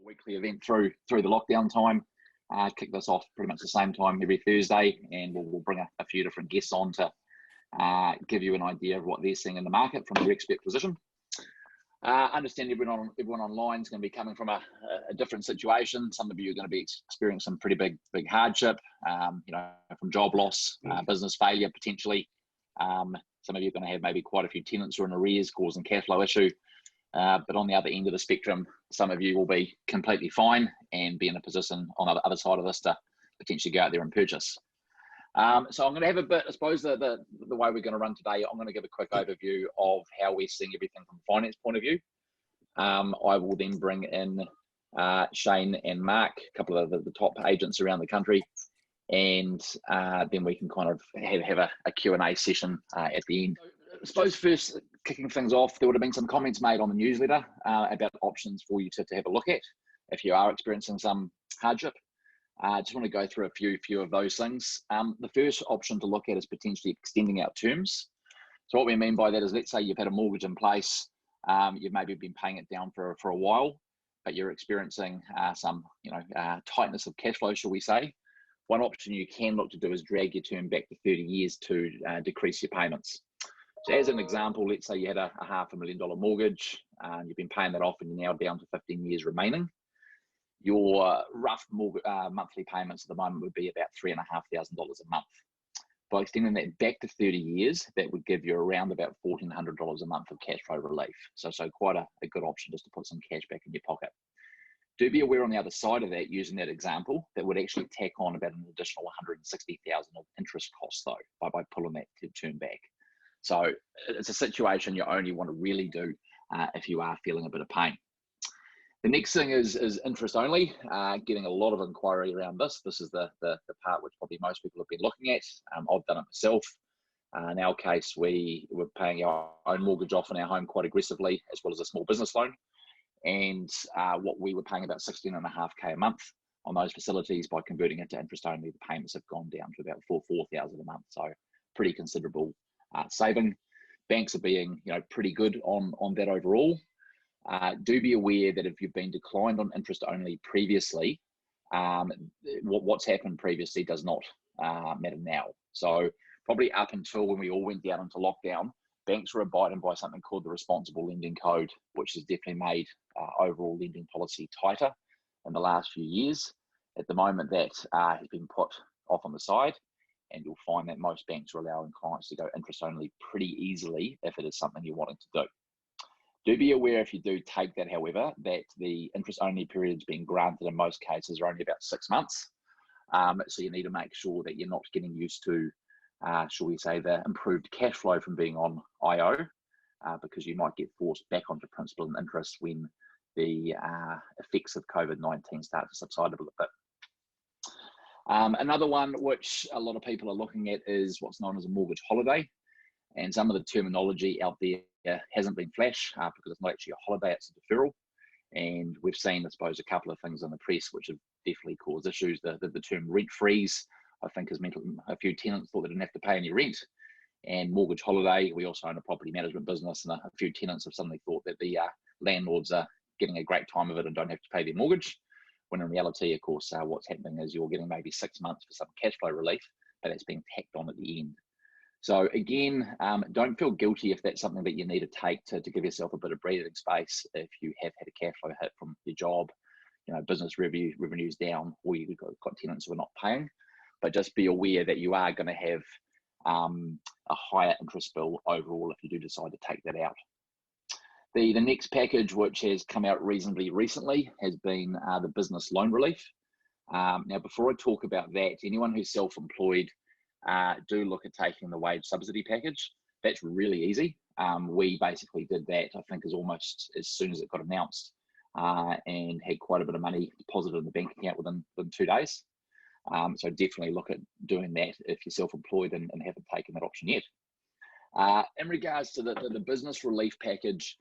a weekly event through the lockdown time. Kick this off pretty much the same time every Thursday, and we'll bring a few different guests on to give you an idea of what they're seeing in the market from their expert position. Understand everyone online is going to be coming from a different situation. Some of you are going to be experiencing some pretty big hardship, from job loss, business failure potentially. Some of you are going to have maybe quite a few tenants who are in arrears, causing cash flow issue. But on the other end of the spectrum, some of you will be completely fine and be in a position on the other side of this to potentially go out there and purchase. So I'm going to have a bit, I suppose the way we're going to run today, I'm going to give a quick overview of how we're seeing everything from a finance point of view. I will then bring in Shane and Mark, a couple of the top agents around the country, and then we can kind of have a Q&A session at the end. I suppose first, kicking things off, there would have been some comments made on the newsletter about options for you to have a look at if you are experiencing some hardship. I just want to go through a few of those things. The first option to look at is potentially extending out terms. So what we mean by that is, let's say you've had a mortgage in place, you've maybe been paying it down for a while, but you're experiencing some tightness of cash flow, shall we say. One option you can look to do is drag your term back to 30 years to decrease your payments. So as an example, let's say you had a $500,000 mortgage, and you've been paying that off and you're now down to 15 years remaining. Your rough monthly payments at the moment would be about $3,500 a month. By extending that back to 30 years, that would give you around about $1,400 a month of cash flow relief. So quite a good option just to put some cash back in your pocket. Do be aware on the other side of that, using that example, that would actually tack on about an additional $160,000 of interest costs though, by pulling that term back. So it's a situation you only want to really do if you are feeling a bit of pain. The next thing is interest only. Getting a lot of inquiry around this. This is the part which probably most people have been looking at. I've done it myself. In our case, we were paying our own mortgage off on our home quite aggressively, as well as a small business loan. And what we were paying about $16.5K a month on those facilities. By converting it to interest only, the payments have gone down to about $4,000 a month. So pretty considerable saving. Banks are being pretty good on that overall. Do be aware that if you've been declined on interest only previously, what's happened previously does not matter now. So probably up until when we all went down into lockdown, banks were abiding by something called the Responsible Lending Code, which has definitely made overall lending policy tighter in the last few years. At the moment, that has been put off on the side, and you'll find that most banks are allowing clients to go interest only pretty easily if it is something you're wanting to do. Do be aware, if you do take that, however, that the interest only periods being granted in most cases are only about 6 months. So you need to make sure that you're not getting used to, shall we say, the improved cash flow from being on IO, because you might get forced back onto principal and interest when the effects of COVID-19 start to subside a little bit. Another one which a lot of people are looking at is what's known as a mortgage holiday. And some of the terminology out there hasn't been flash because it's not actually a holiday, it's a deferral. And we've seen, I suppose, a couple of things in the press which have definitely caused issues. The term rent freeze, I think, has meant a few tenants thought they didn't have to pay any rent. And mortgage holiday, we also own a property management business, and a few tenants have suddenly thought that the landlords are getting a great time of it and don't have to pay their mortgage. When in reality, of course, what's happening is you're getting maybe 6 months for some cash flow relief, but that's being tacked on at the end. So again, don't feel guilty if that's something that you need to take to give yourself a bit of breathing space if you have had a cash flow hit from your job, business revenues down, or you've got tenants who are not paying. But just be aware that you are going to have a higher interest bill overall if you do decide to take that out. The next package, which has come out reasonably recently, has been the business loan relief. Now, before I talk about that, anyone who's self-employed, do look at taking the wage subsidy package. That's really easy. We basically did that, I think, almost as soon as it got announced, and had quite a bit of money deposited in the bank account within 2 days. So definitely look at doing that if you're self-employed and haven't taken that option yet. In regards to the business relief package,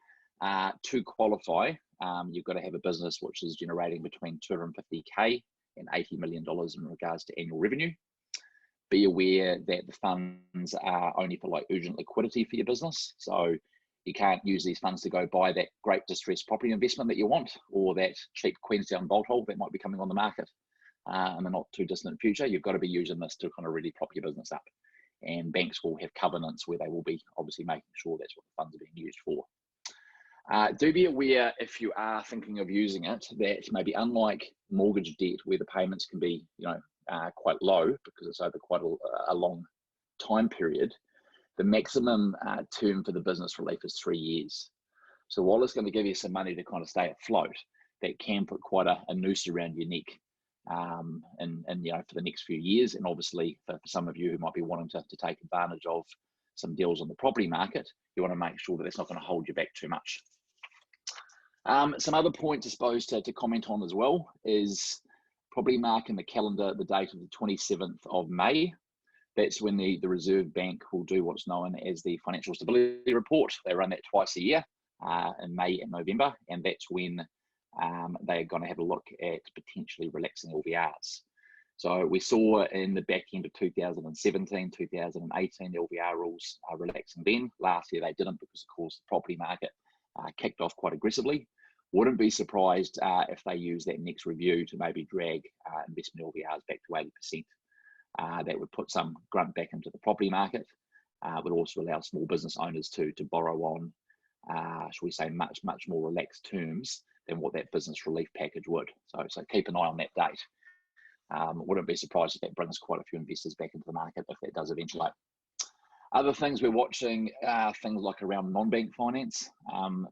to qualify, you've got to have a business which is generating between $250K and $80 million in regards to annual revenue. Be aware that the funds are only for urgent liquidity for your business. So You can't use these funds to go buy that great distressed property investment that you want, or that cheap Queenstown bolt hole that might be coming on the market in the not too distant future. You've got to be using this to kind of really prop your business up. And banks will have covenants where they will be obviously making sure that's what the funds are being used for. Do be aware, if you are thinking of using it, that maybe unlike mortgage debt where the payments can be quite low because it's over quite a long time period, the maximum term for the business relief is 3 years. So while it's going to give you some money to kind of stay afloat, that can put quite a noose around your neck and for the next few years. And obviously for some of you who might be wanting to take advantage of some deals on the property market, you want to make sure that it's not going to hold you back too much. Some other points, I suppose, to comment on as well is probably marking the calendar the date of the 27th of May. That's when the Reserve Bank will do what's known as the Financial Stability Report. They run that twice a year in May and November, and that's when they're going to have a look at potentially relaxing LVRs. So we saw in the back end of 2017, 2018, the LVR rules are relaxing then. Last year they didn't because, of course, the property market kicked off quite aggressively. Wouldn't be surprised if they use that next review to maybe drag investment LVRs back to 80%. That would put some grunt back into the property market, would also allow small business owners to borrow on, shall we say, much more relaxed terms than what that business relief package would. So keep an eye on that date. Wouldn't be surprised if that brings quite a few investors back into the market if that does eventuate. Other things we're watching, things like around non-bank finance.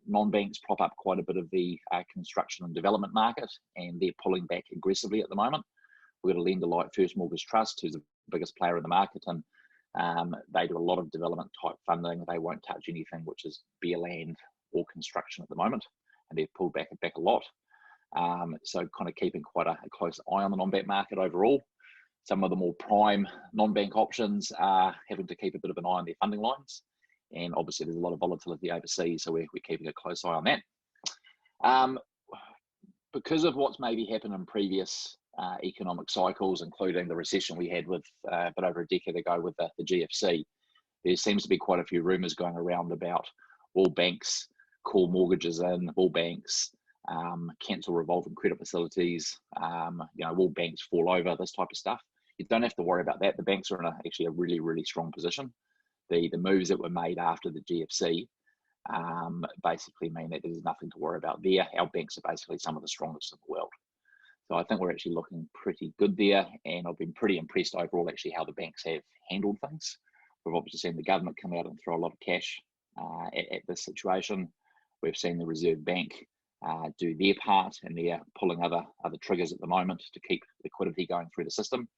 Non-banks prop up quite a bit of the construction and development market, and they're pulling back aggressively at the moment. We've got a lender like First Mortgage Trust, who's the biggest player in the market, and they do a lot of development type funding. They won't touch anything which is bare land or construction at the moment, and they've pulled back a lot. So kind of keeping quite a close eye on the non-bank market overall. Some of the more prime non-bank options are having to keep a bit of an eye on their funding lines. And obviously there's a lot of volatility overseas, so we're keeping a close eye on that. Because of what's maybe happened in previous economic cycles, including the recession we had with a bit over a decade ago with the GFC, there seems to be quite a few rumours going around about all banks call mortgages in, all banks cancel revolving credit facilities, will banks fall over, this type of stuff. You don't have to worry about that. The banks are in actually a really, really strong position. The moves that were made after the GFC basically mean that there's nothing to worry about there. Our banks are basically some of the strongest in the world. So I think we're actually looking pretty good there, and I've been pretty impressed overall actually how the banks have handled things. We've obviously seen the government come out and throw a lot of cash at this situation. We've seen the Reserve Bank do their part, and they're pulling other triggers at the moment to keep liquidity going through the system.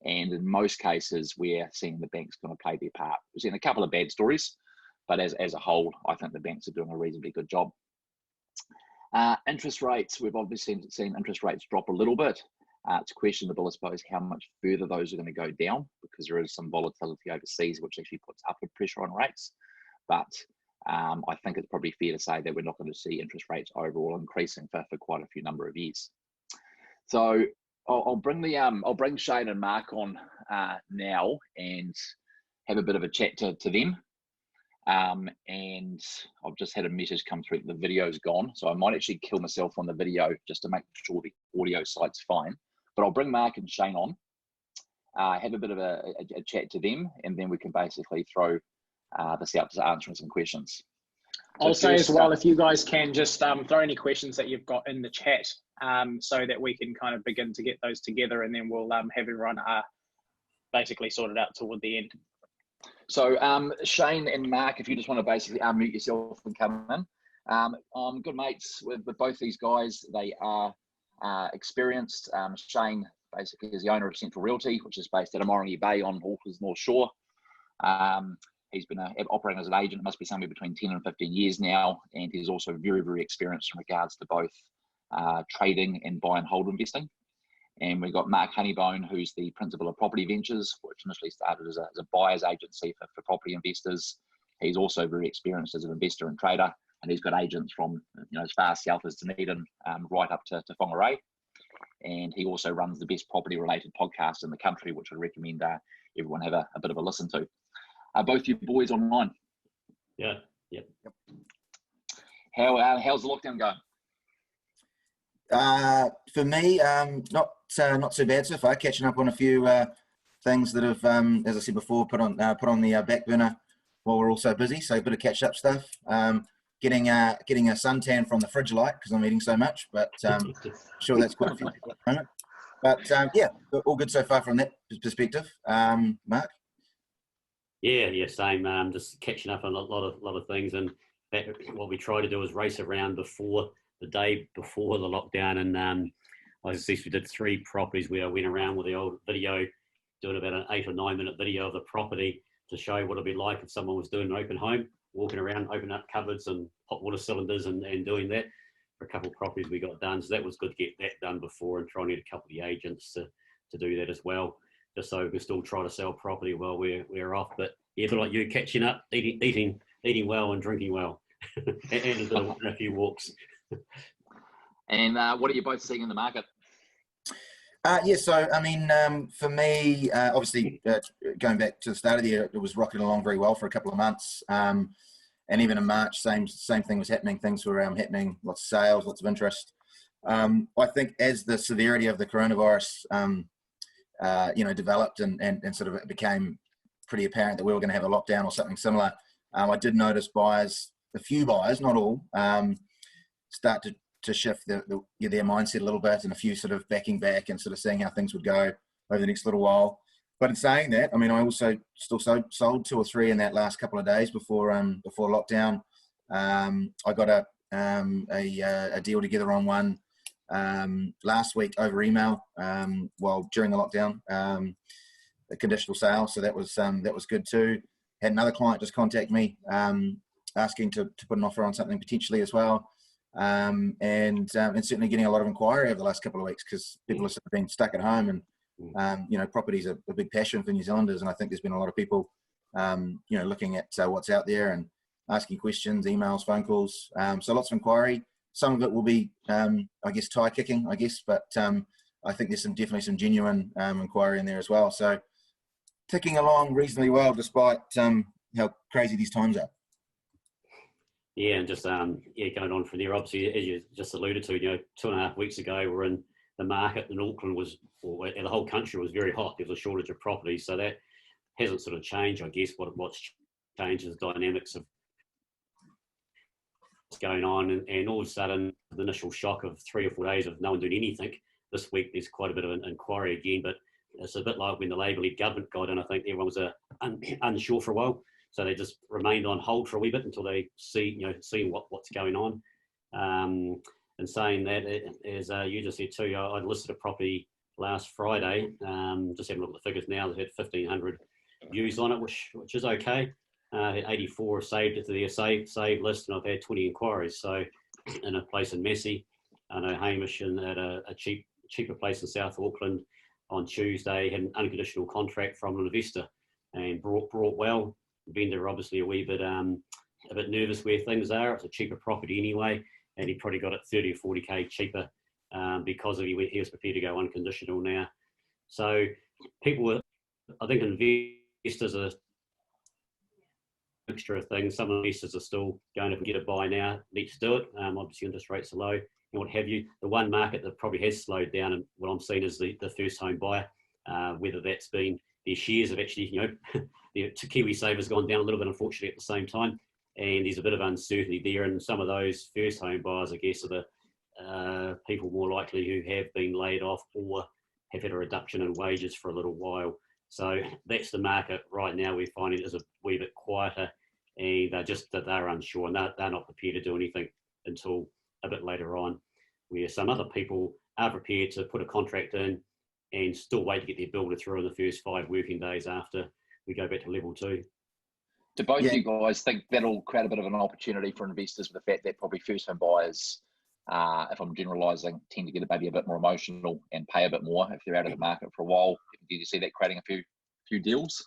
And in most cases, we're seeing the banks going to play their part. We've seen a couple of bad stories, but as a whole, I think the banks are doing a reasonably good job. Interest rates, we've obviously seen interest rates drop a little bit. It's questionable, I suppose, how much further those are going to go down, because there is some volatility overseas, which actually puts upward pressure on rates. But I think it's probably fair to say that we're not going to see interest rates overall increasing for quite a few number of years. So I'll bring Shane and Mark on now and have a bit of a chat to them. And I've just had a message come through that the video's gone, so I might actually kill myself on the video just to make sure the audio site's fine. But I'll bring Mark and Shane on, have a bit of a chat to them, and then we can basically throw this out to answering some questions. I'll say as well, if you guys can just throw any questions that you've got in the chat, so that we can kind of begin to get those together, and then we'll have everyone basically sorted out toward the end. So Shane and Mark, if you just want to basically unmute yourself and come in. I'm good mates with both these guys. They are experienced. Shane basically is the owner of Central Realty, which is based out of Moringi Bay on Auckland's North Shore. He's been operating as an agent, must be somewhere between 10 and 15 years now, and he's also very, very experienced in regards to both trading and buy and hold investing. And we've got Mark Honeybone, who's the principal of Property Ventures, which initially started as a buyer's agency for property investors. He's also very experienced as an investor and trader, and he's got agents from as far south as Dunedin, right up to Whangarei. And he also runs the best property-related podcast in the country, which I recommend everyone have a bit of a listen to. Both you boys online? Yeah, Yep. How's the lockdown going? For me, not too bad so far. Catching up on a few things that have, as I said before, put on the back burner while we're all so busy. So a bit of catch up stuff. Getting a suntan from the fridge light because I'm eating so much, but sure that's quite a few people at the moment. But yeah, all good so far from that perspective. Mark? Yeah, same. Just catching up on a lot of things, and what we try to do is race around the day before the lockdown, and I see we did 3 properties where I went around with the old video, doing about an 8 or 9 minute video of the property to show what it'd be like if someone was doing an open home, walking around, opening up cupboards and hot water cylinders and doing that. For a couple of properties we got done, so that was good to get that done before, and trying to get a couple of the agents to do that as well, just so we can still try to sell property while we're off. But yeah, a bit like you, catching up, eating well and drinking well, and a few walks. And what are you both seeing in the market? Yeah, so I mean, for me, obviously, going back to the start of the year, it was rocking along very well for a couple of months, and even in March, same thing was happening. Things were happening, lots of sales, lots of interest. I think as the severity of the coronavirus, developed and sort of it became pretty apparent that we were going to have a lockdown or something similar, I did notice a few buyers, not all, start to shift their mindset a little bit, and a few sort of backing back and sort of seeing how things would go over the next little while. But in saying that, I mean, I also still sold 2 or 3 in that last couple of days before lockdown. I got a deal together on one last week over email during the lockdown, a conditional sale, so that was good too. Had another client just contact me asking to put an offer on something potentially as well. And certainly getting a lot of inquiry over the last couple of weeks because people have sort of been stuck at home, and property's a big passion for New Zealanders, and I think there's been a lot of people looking at what's out there and asking questions, emails, phone calls, so lots of inquiry. Some of it will be tie kicking, but I think there's definitely some genuine inquiry in there as well, so ticking along reasonably well despite how crazy these times are. Yeah, and just going on from there, obviously, as you just alluded to, 2.5 weeks ago, we're in the market in Auckland the whole country was very hot. There was a shortage of properties, so that hasn't sort of changed. I guess what's changed is the dynamics of what's going on, and all of a sudden, the initial shock of 3 or 4 days of no one doing anything. This week, there's quite a bit of an inquiry again, but it's a bit like when the Labour-led government got in. I think everyone was unsure for a while. So they just remained on hold for a wee bit until they see what's going on. And saying that, as you just said too, I listed a property last Friday. Just having a look at the figures now, they had 1,500 views on it, which is okay. Had 84 saved it to their save list, and I've had 20 inquiries. So in a place in Massey, I know Hamish and at a cheaper place in South Auckland on Tuesday had an unconditional contract from an investor and brought well. Vendor obviously a bit nervous where things are. It's a cheaper property anyway, and he probably got it 30 or 40k cheaper because he was prepared to go unconditional now. So I think investors are a mixture of things. Some investors are still going, if we get a buy now, need to do it. Obviously interest rates are low and what have you. The one market that probably has slowed down, and what I'm seeing is the first home buyer, whether that's been their shares have actually, the KiwiSaver's gone down a little bit, unfortunately, at the same time, and there's a bit of uncertainty there. And some of those first home buyers, I guess, are the people more likely who have been laid off or have had a reduction in wages for a little while. So that's the market right now. We're finding it is a wee bit quieter, and they're unsure, and they're not prepared to do anything until a bit later on, where some other people are prepared to put a contract in and still wait to get their builder through in the first 5 working days after we go back to level 2. Do both of you guys think that'll create a bit of an opportunity for investors with the fact that probably first home buyers, if I'm generalising, tend to get maybe a bit more emotional and pay a bit more if they're out of the market for a while? Do you see that creating a few deals?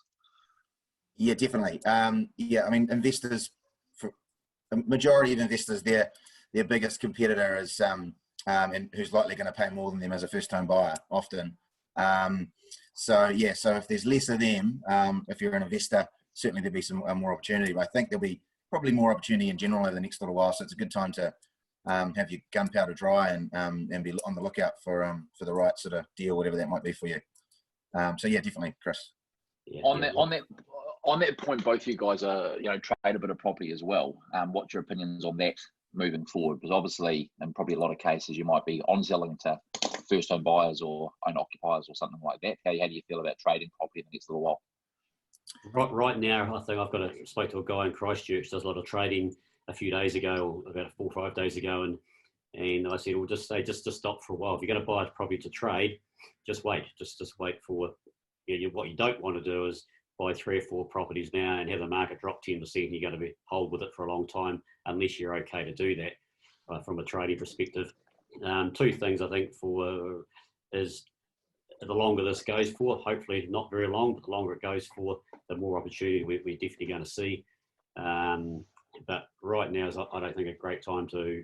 Yeah, definitely. I mean, investors, for a majority of investors, their biggest competitor is and who's likely going to pay more than them as a first home buyer often. So if there's less of them, if you're an investor, certainly there'll be some more opportunity. But I think there'll be probably more opportunity in general over the next little while. So it's a good time to have your gunpowder dry and be on the lookout for the right sort of deal, whatever that might be for you. So yeah, definitely, Chris. Yeah, On that point, both of you guys are, trade a bit of property as well. What's your opinions on that moving forward? Because obviously, in probably a lot of cases, you might be on selling to first-home buyers or owner occupiers or something like that. How do you feel about trading property in the next little while? Right now, I think spoke to a guy in Christchurch, does a lot of trading a few days ago, about 4 or 5 days ago, and I said, well, just stop for a while. If you're going to buy a property to trade, just wait. Just wait for what you don't want to do is buy 3 or 4 properties now and have the market drop 10%. You're going to hold with it for a long time unless you're okay to do that from a trading perspective. 2 things I think is the longer this goes for, hopefully not very long, but the longer it goes for, the more opportunity we're definitely going to see. But right now I don't think a great time to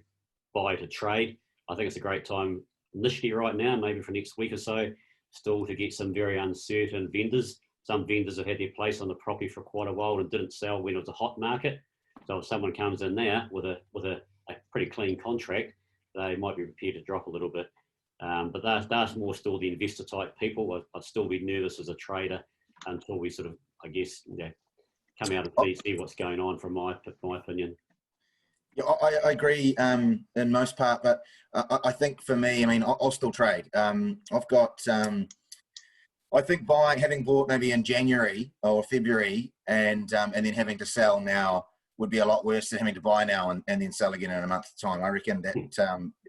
buy to trade. I think it's a great time initially right now, maybe for next week or so, still to get some very uncertain vendors. Some vendors have had their place on the property for quite a while and didn't sell when it was a hot market. So if someone comes in there with a pretty clean contract, they might be prepared to drop a little bit. But that's more still the investor type people. I'd still be nervous as a trader until we sort of, I guess, come out and see what's going on from my opinion. Yeah, I agree in most part, but I think for me, I mean, I'll still trade. I've got, I think having bought maybe in January or February and then having to sell now would be a lot worse than having to buy now and then sell again in a month's time. I reckon that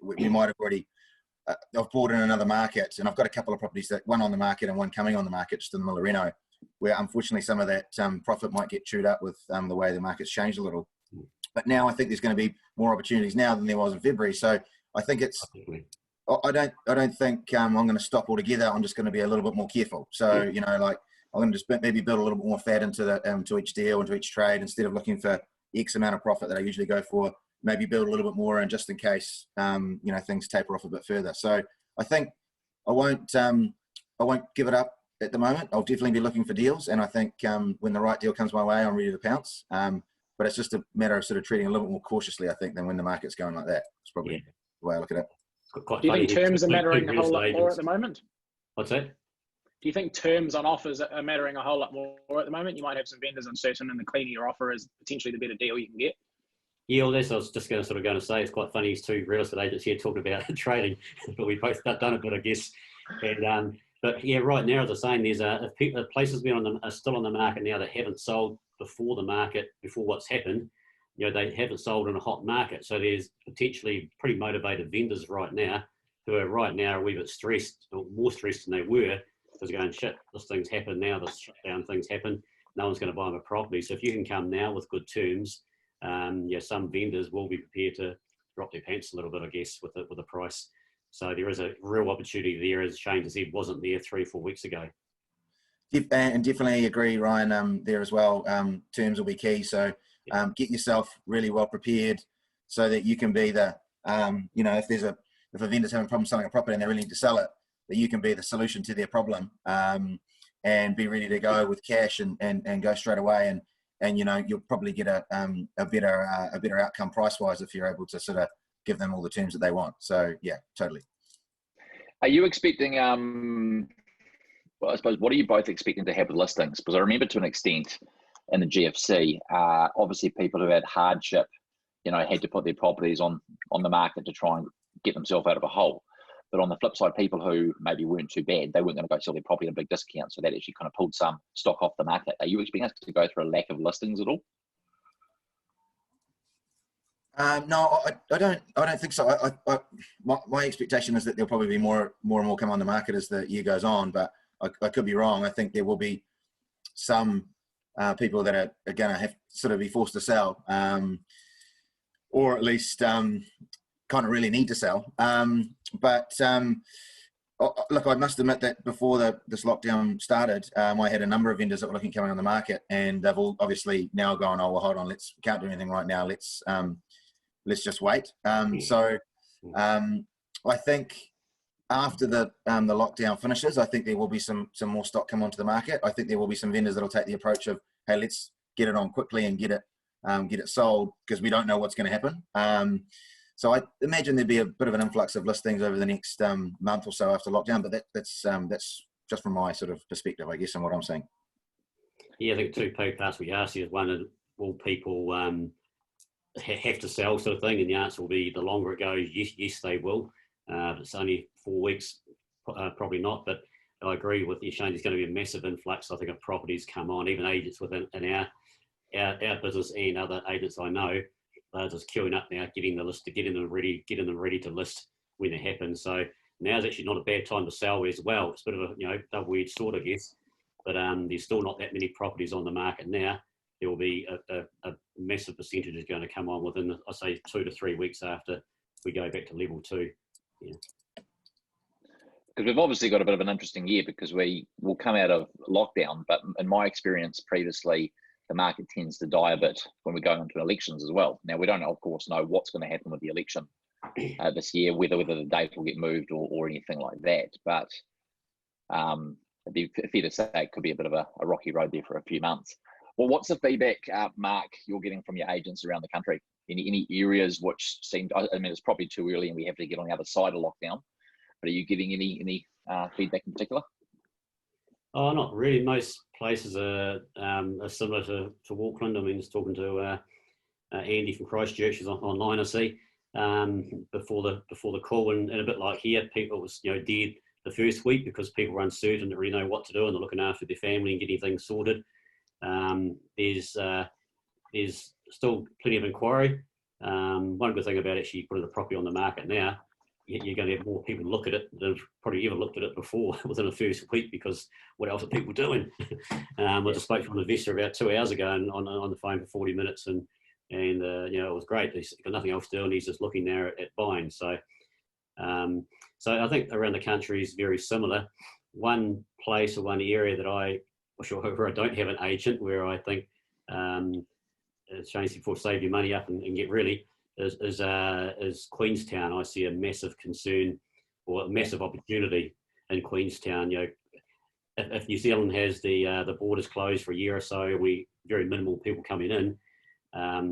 we might have already, I've bought in another market, and I've got a couple of properties, that one on the market and one coming on the market just in the Millerino, where unfortunately some of that profit might get chewed up with the way the market's changed a little. But now I think there's going to be more opportunities now than there was in February. So I think I don't think I'm going to stop altogether. I'm just going to be a little bit more careful. So, I'm going to just maybe build a little bit more fat into to each deal and to each trade, instead of looking for X amount of profit that I usually go for, maybe build a little bit more, and just in case, things taper off a bit further. So I think I won't give it up at the moment. I'll definitely be looking for deals. And I think when the right deal comes my way, I'm ready to pounce. But it's just a matter of sort of treating a little bit more cautiously, I think, than when the market's going like that. It's probably the way I look at it. Do you think terms are mattering a whole lot more at the moment? What's that? Do you think terms on offers are mattering a whole lot more at the moment? You might have some vendors uncertain, and the cleaner your offer is potentially the better deal you can get. Yeah, well, that's what I was just going to say. It's quite funny. These 2 real estate agents here talking about trading, but we both done it, but I guess. And but yeah, right now, as I'm saying, there's places are still on the market now that haven't sold before what's happened. They haven't sold in a hot market. So there's potentially pretty motivated vendors right now who are a wee bit stressed, or more stressed than they were, because going, shit, this thing's happened now, this shutdown thing's happened. No one's going to buy them a property. So if you can come now with good terms, some vendors will be prepared to drop their pants a little bit, I guess, with the price. So there is a real opportunity there, as Shane has said, wasn't there 3 or 4 weeks ago. And definitely agree, Ryan, there as well. Terms will be key. So get yourself really well prepared so that you can be the, if a vendor's having a problem selling a property and they really need to sell it, that you can be the solution to their problem, and be ready to go with cash and go straight away. And you'll probably get a better outcome price-wise if you're able to sort of give them all the terms that they want. So yeah, totally. Are you expecting, well, I suppose, what are you both expecting to happen with listings? Because I remember to an extent in the GFC, obviously people who had hardship, had to put their properties on the market to try and get themselves out of a hole. But on the flip side, people who maybe weren't too bad, they weren't going to go sell their property at a big discount. So that actually kind of pulled some stock off the market. Are you expecting us to go through a lack of listings at all? No, I don't think so. My expectation is that there'll probably be more and more come on the market as the year goes on, but I could be wrong. I think there will be some people that are going to have sort of be forced to sell, or at least kind of really need to sell. But look, I must admit that before this lockdown started, I had a number of vendors that were looking coming on the market, and they've all obviously now gone, oh well, hold on, we can't do anything right now. Let's just wait. So I think after the lockdown finishes, I think there will be some more stock come onto the market. I think there will be some vendors that'll take the approach of, hey, let's get it on quickly and get it get it sold, because we don't know what's going to happen. So I imagine there'd be a bit of an influx of listings over the next month or so after lockdown, but that's just from my sort of perspective, I guess, and what I'm saying. Yeah, I think two parts we asked you is one, will people have to sell, sort of thing, and the answer will be the longer it goes, yes they will. It's only 4 weeks, probably not, but I agree with you, Shane. There's going to be a massive influx, I think, of properties come on. Even agents within our business and other agents I know, they're just queuing up now, getting them ready to list when it happens. So now's actually not a bad time to sell as well. It's a bit of a double-edged sword, I guess. But there's still not that many properties on the market now. There will be a massive percentage is going to come on within, I say, 2 to 3 weeks after we go back to level 2. Yeah. Because we've obviously got a bit of an interesting year, because we will come out of lockdown, but in my experience previously, the market tends to die a bit when we go into elections as well. Now, we don't, of course, know what's going to happen with the election this year, whether the date will get moved or anything like that. But it'd be fair to say it could be a bit of a rocky road there for a few months. Well, what's the feedback, Mark, you're getting from your agents around the country? Any areas which seem, I mean, it's probably too early and we have to get on the other side of lockdown, but are you getting any feedback in particular? Oh, not really. Most places are similar to Auckland. I mean, just talking to Andy from Christchurch, who's online, I see, before the call, and a bit like here, people was dead the first week because people were uncertain, didn't really know what to do, and they're looking after their family and getting things sorted. There's still plenty of inquiry. One good thing about actually putting the property on the market now, you're going to have more people look at it than have probably ever looked at it before within the first week, because what else are people doing? I just spoke to an investor about 2 hours ago and on the phone for 40 minutes, and it was great. He's got nothing else to do and he's just looking there at buying. So I think around the country is very similar. One place or one area that where I don't have an agent, where I think Shane before save your money up and get ready, is Queenstown. I see a massive concern or a massive opportunity in Queenstown. If New Zealand has the borders closed for a year or so, very minimal people coming in,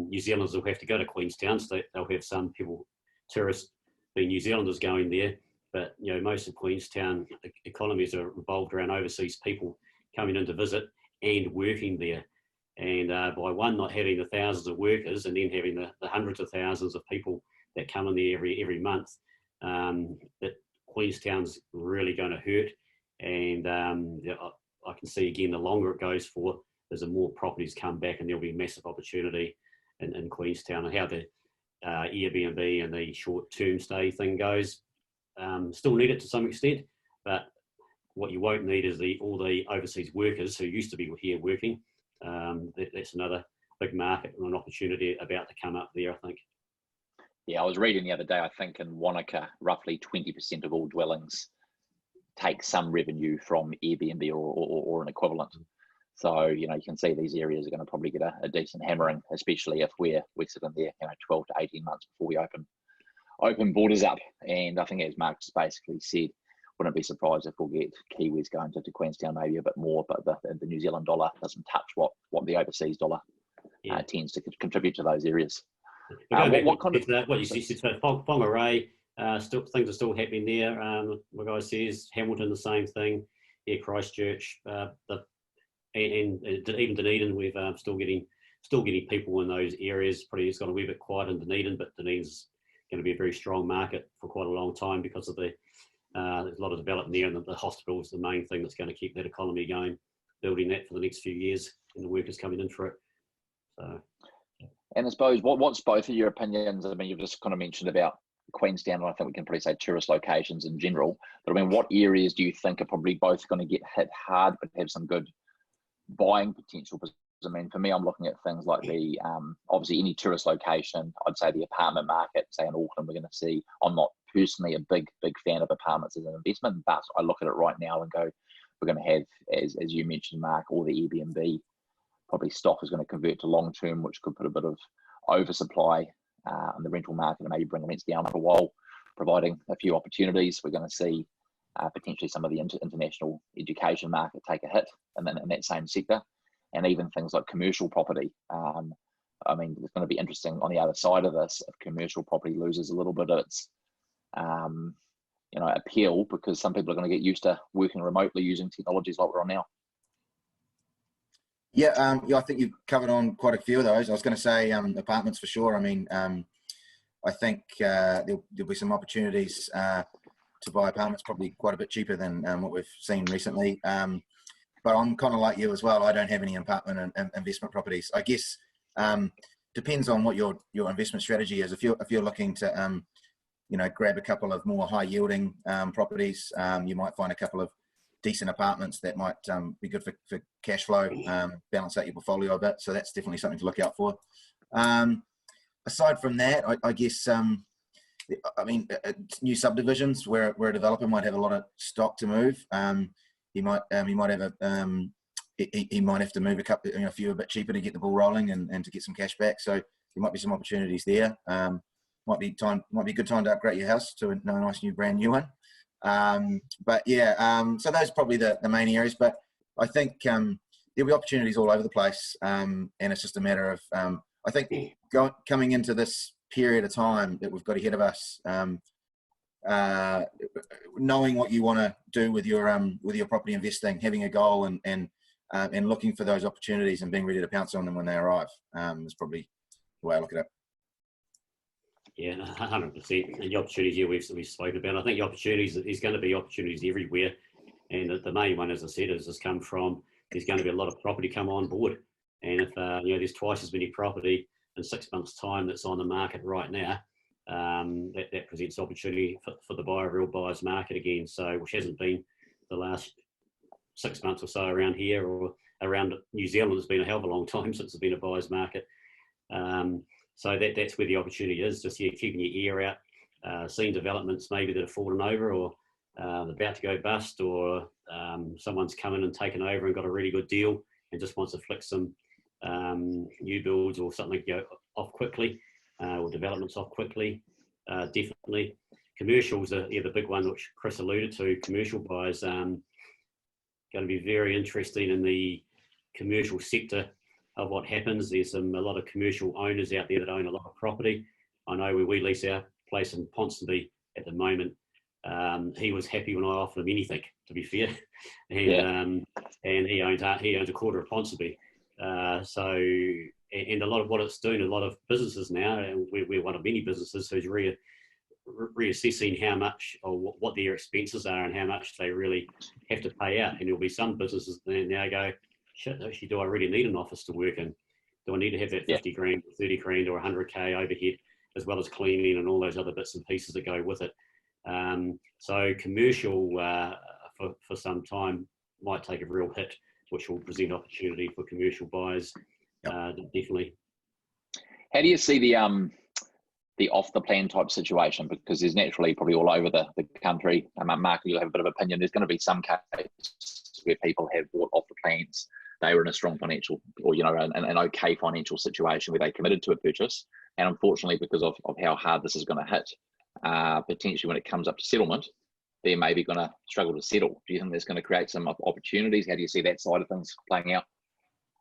New Zealanders will have to go to Queenstown, so they'll have some people, tourists, being New Zealanders going there. But most of Queenstown economies are revolved around overseas people coming in to visit and working there. And by not having the thousands of workers and then having the hundreds of thousands of people that come in there every month, that Queenstown's really going to hurt. And I can see again, the longer it goes for, there's more properties come back, and there'll be massive opportunity in Queenstown. And how the Airbnb and the short-term stay thing goes, still need it to some extent, but what you won't need is all the overseas workers who used to be here working. That's another big market and an opportunity about to come up there, I think. Yeah, I was reading the other day, I think in Wanaka, roughly 20% of all dwellings take some revenue from Airbnb or an equivalent. So, you can see these areas are going to probably get a decent hammering, especially if we're sitting there, 12 to 18 months before we open borders up. And I think, as Mark just basically said, wouldn't be surprised if we'll get Kiwis going to Queenstown maybe a bit more, but the New Zealand dollar doesn't touch what the overseas dollar tends to contribute to those areas. What you said, so Whangarei, things are still happening there. My guy says Hamilton, the same thing. Yeah, Christchurch, and even Dunedin, we've still getting people in those areas. Probably it's got a wee bit quiet in Dunedin, but Dunedin's going to be a very strong market for quite a long time because of there's a lot of development there, and the hospital is the main thing that's going to keep that economy going, building that for the next few years, and the workers coming in for it. So, and I suppose what's both of your opinions? I mean, you've just kind of mentioned about Queenstown, and I think we can probably say tourist locations in general. But I mean, what areas do you think are probably both going to get hit hard, but have some good buying potential? Because I mean, for me, I'm looking at things like the obviously any tourist location. I'd say the apartment market, say in Auckland, we're going to see. I'm not personally a big fan of apartments as an investment, but I look at it right now and go, we're going to have, as you mentioned, Mark, all the Airbnb probably stock is going to convert to long term, which could put a bit of oversupply on the rental market and maybe bring rents down for a while, providing a few opportunities. We're going to see potentially some of the international education market take a hit in that same sector, and even things like commercial property. I mean, it's going to be interesting on the other side of this if commercial property loses a little bit of its appeal, because some people are going to get used to working remotely using technologies like we're on now. Yeah, I think you've covered on quite a few of those. I was going to say apartments for sure. I mean, I think there'll be some opportunities to buy apartments probably quite a bit cheaper than what we've seen recently. But I'm kind of like you as well. I don't have any apartment and investment properties. I guess depends on what your investment strategy is. If you're looking to grab a couple of more high yielding properties, you might find a couple of decent apartments that might be good for cash flow, balance out your portfolio a bit. So that's definitely something to look out for. Aside from that, I guess, new subdivisions where a developer might have a lot of stock to move. He might have to move a few a bit cheaper to get the ball rolling and to get some cash back. So there might be some opportunities there. Might be a good time to upgrade your house to a nice new brand new one. So those are probably the main areas. But I think there'll be opportunities all over the place, and it's just a matter of I think coming into this period of time that we've got ahead of us, knowing what you want to do with your property investing, having a goal, and looking for those opportunities and being ready to pounce on them when they arrive is probably the way I look at it. Yeah, 100%. And the opportunities here we've spoken about. I think the opportunities, there's going to be opportunities everywhere, and the main one, as I said, is just come from there's going to be a lot of property come on board, and if there's twice as many property in 6 months' time that's on the market right now, that presents opportunity for the real buyer's market again. So, which hasn't been the last 6 months or so around here or around New Zealand. It's been a hell of a long time since there's been a buyer's market. So that's where the opportunity is, just keeping your ear out, seeing developments maybe that have fallen over or about to go bust, or someone's come in and taken over and got a really good deal and just wants to flick some new builds or something off quickly, or developments off quickly. Definitely. Commercials are the big one, which Chris alluded to. Commercial buyers going to be very interesting in the commercial sector of what happens. There's a lot of commercial owners out there that own a lot of property. I know where we lease our place in Ponsonby at the moment. He was happy when I offered him anything, to be fair, and he owns a quarter of Ponsonby. And a lot of what it's doing, a lot of businesses now, and we're one of many businesses who's reassessing how much or what their expenses are and how much they really have to pay out. And there'll be some businesses that now go, shit, actually, do I really need an office to work in? Do I need to have that 50 grand, 30 grand or 100K overhead, as well as cleaning and all those other bits and pieces that go with it? So commercial for some time might take a real hit, which will present opportunity for commercial buyers. Definitely. How do you see the off the plan type situation? Because there's naturally probably all over the country. Mark, you'll have a bit of opinion. There's going to be some cases where people have bought off the plans. They were in a strong financial or an okay financial situation where they committed to a purchase, and unfortunately, because of how hard this is going to hit, potentially when it comes up to settlement, they're maybe going to struggle to settle. Do you think there's going to create some opportunities? How do you see that side of things playing out?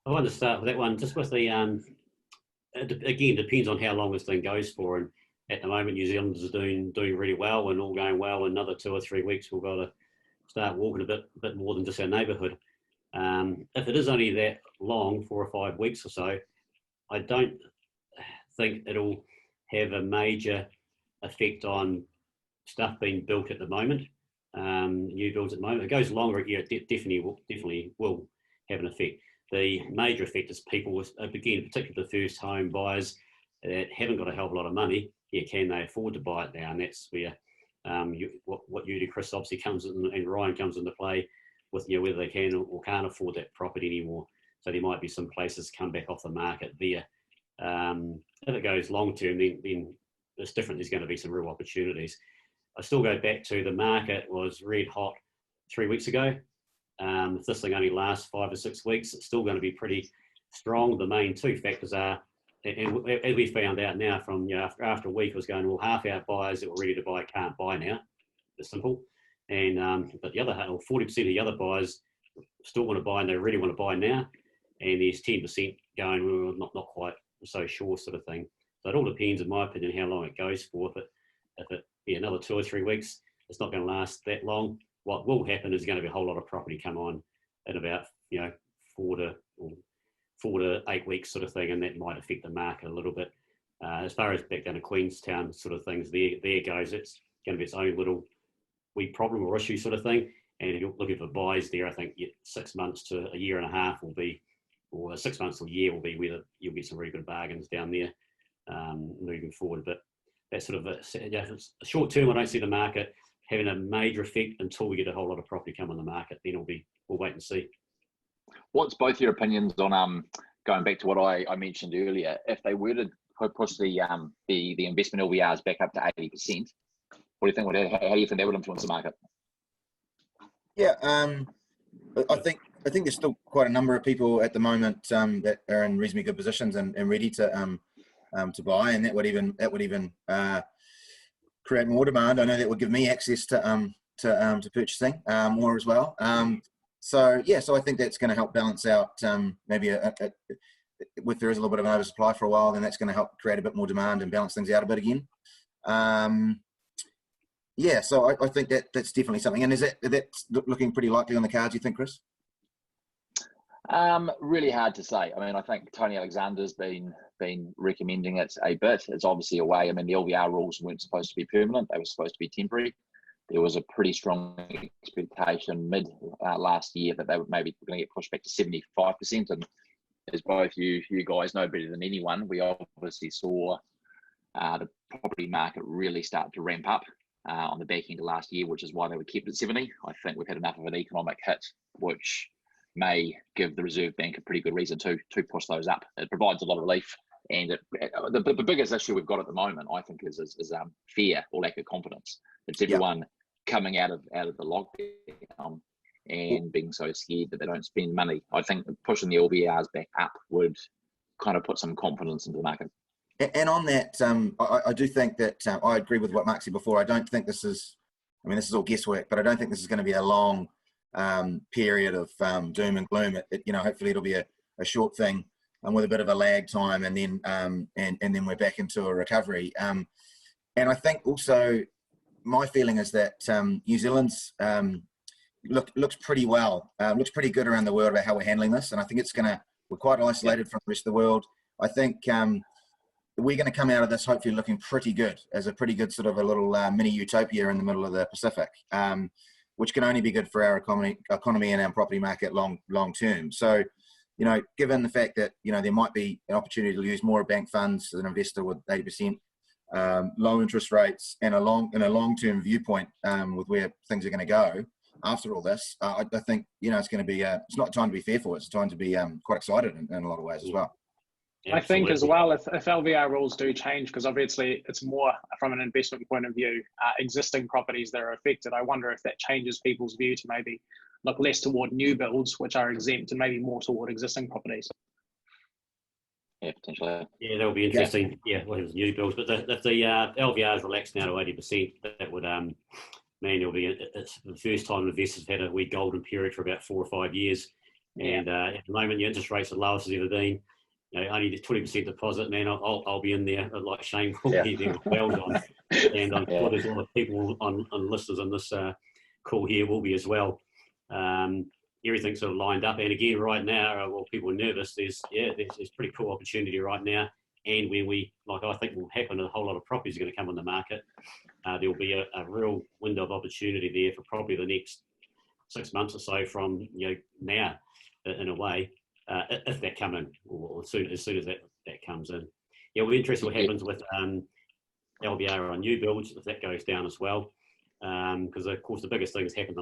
I want to start with that one, just with the, again, depends on how long this thing goes for. And at the moment, New Zealanders are doing really well and all going well. In another 2 or 3 weeks, we've got to start walking a bit more than just our neighbourhood. If it is only that long, 4 or 5 weeks or so, I don't think it'll have a major effect on stuff being built at the moment, new builds at the moment. It goes longer, definitely will have an effect. The major effect is people, again, particularly the first home buyers that haven't got a hell of a lot of money. Can they afford to buy it now? And that's where what you do, Chris, obviously comes in, and Ryan comes into play with whether they can or can't afford that property anymore. So there might be some places come back off the market there. If it goes long term, then it's different. There's going to be some real opportunities. I still go back to the market was red hot 3 weeks ago. If this thing only lasts 5 or 6 weeks, it's still going to be pretty strong. The main two factors are, and as we found out now from after a week, it was going, well, half our buyers that were ready to buy can't buy now. It's simple. And but the other 40% of the other buyers still want to buy and they really want to buy now. And there's 10% going, well, not quite so sure sort of thing. So it all depends, in my opinion, how long it goes for. If it be another 2 or 3 weeks, it's not going to last that long. What will happen is going to be a whole lot of property come on in about 4 to 8 weeks sort of thing, and that might affect the market a little bit. As far as back down to Queenstown sort of things, there goes. It's going to be its own little wee problem or issue sort of thing. And if you're looking for buys there, I think 6 months to a year and a half will be, or 6 months to a year will be where you'll get some really good bargains down there moving forward. But that's sort of a short term. I don't see the market having a major effect until we get a whole lot of property come on the market. Then we'll wait and see. What's both your opinions on going back to what I mentioned earlier? If they were to push the investment LVRs back up to 80%, what do you think? How do you think that would influence the market? Yeah, I think there's still quite a number of people at the moment that are in reasonably good positions and ready to buy, and that would even create more demand. I know that would give me access to purchasing more as well. So I think that's going to help balance out maybe if there is a little bit of an oversupply for a while, then that's going to help create a bit more demand and balance things out a bit again. So I think that's definitely something. And that's looking pretty likely on the cards, you think, Chris? Really hard to say. I mean, I think Tony Alexander's been recommending it a bit. It's obviously a way. I mean, the LVR rules weren't supposed to be permanent; they were supposed to be temporary. There was a pretty strong expectation mid last year that they were maybe going to get pushed back to 75%. And as both you guys know better than anyone, we obviously saw the property market really start to ramp up on the back end of last year, which is why they were kept at 70. I think we've had enough of an economic hit, which may give the Reserve Bank a pretty good reason to push those up. It provides a lot of relief, and the biggest issue we've got at the moment, I think, is fear or lack of confidence. It's everyone coming out of the lockdown and being so scared that they don't spend money. I think pushing the LVRs back up would kind of put some confidence into the market. And on that, I do think that I agree with what Mark said before. I don't think this is all guesswork, but I don't think this is going to be a long period of doom and gloom. Hopefully it'll be a short thing with a bit of a lag time, and then then we're back into a recovery. And I think also my feeling is that New Zealand's looks pretty well, looks pretty good around the world about how we're handling this. And I think we're quite isolated from the rest of the world. I think we're going to come out of this hopefully looking pretty good, as a pretty good sort of a little mini utopia in the middle of the Pacific, which can only be good for our economy and our property market long term. So, given the fact that, there might be an opportunity to use more bank funds as an investor with 80%, low interest rates, and a long-term viewpoint with where things are going to go after all this, I think, it's going to be, it's not time to be fearful, it's time to be quite excited in a lot of ways as well. I think as well, if LVR rules do change, because obviously it's more from an investment point of view, existing properties that are affected, I wonder if that changes people's view to maybe look less toward new builds, which are exempt, and maybe more toward existing properties. Yeah, potentially. Yeah, that'll be interesting. Yeah, well, it was new builds, but if the LVR is relaxed now to 80%, that would it's the first time investors have had a wee golden period for about 4 or 5 years, and at the moment your interest rates are lowest as ever been. Only the 20% deposit, man. I'll be in there like Shane will be there with bells on, and I'm sure there's a lot of people on listeners on this call here will be as well. Everything's sort of lined up, and again, right now, while people are nervous, there's pretty cool opportunity right now. And when I think will happen, a whole lot of properties are going to come on the market. There'll be a real window of opportunity there for probably the next 6 months or so from now, in a way. If that come in, or as soon as that comes in. Yeah, we'll be interested what happens with LVR on new builds, if that goes down as well. Because, of course, the biggest thing that's happened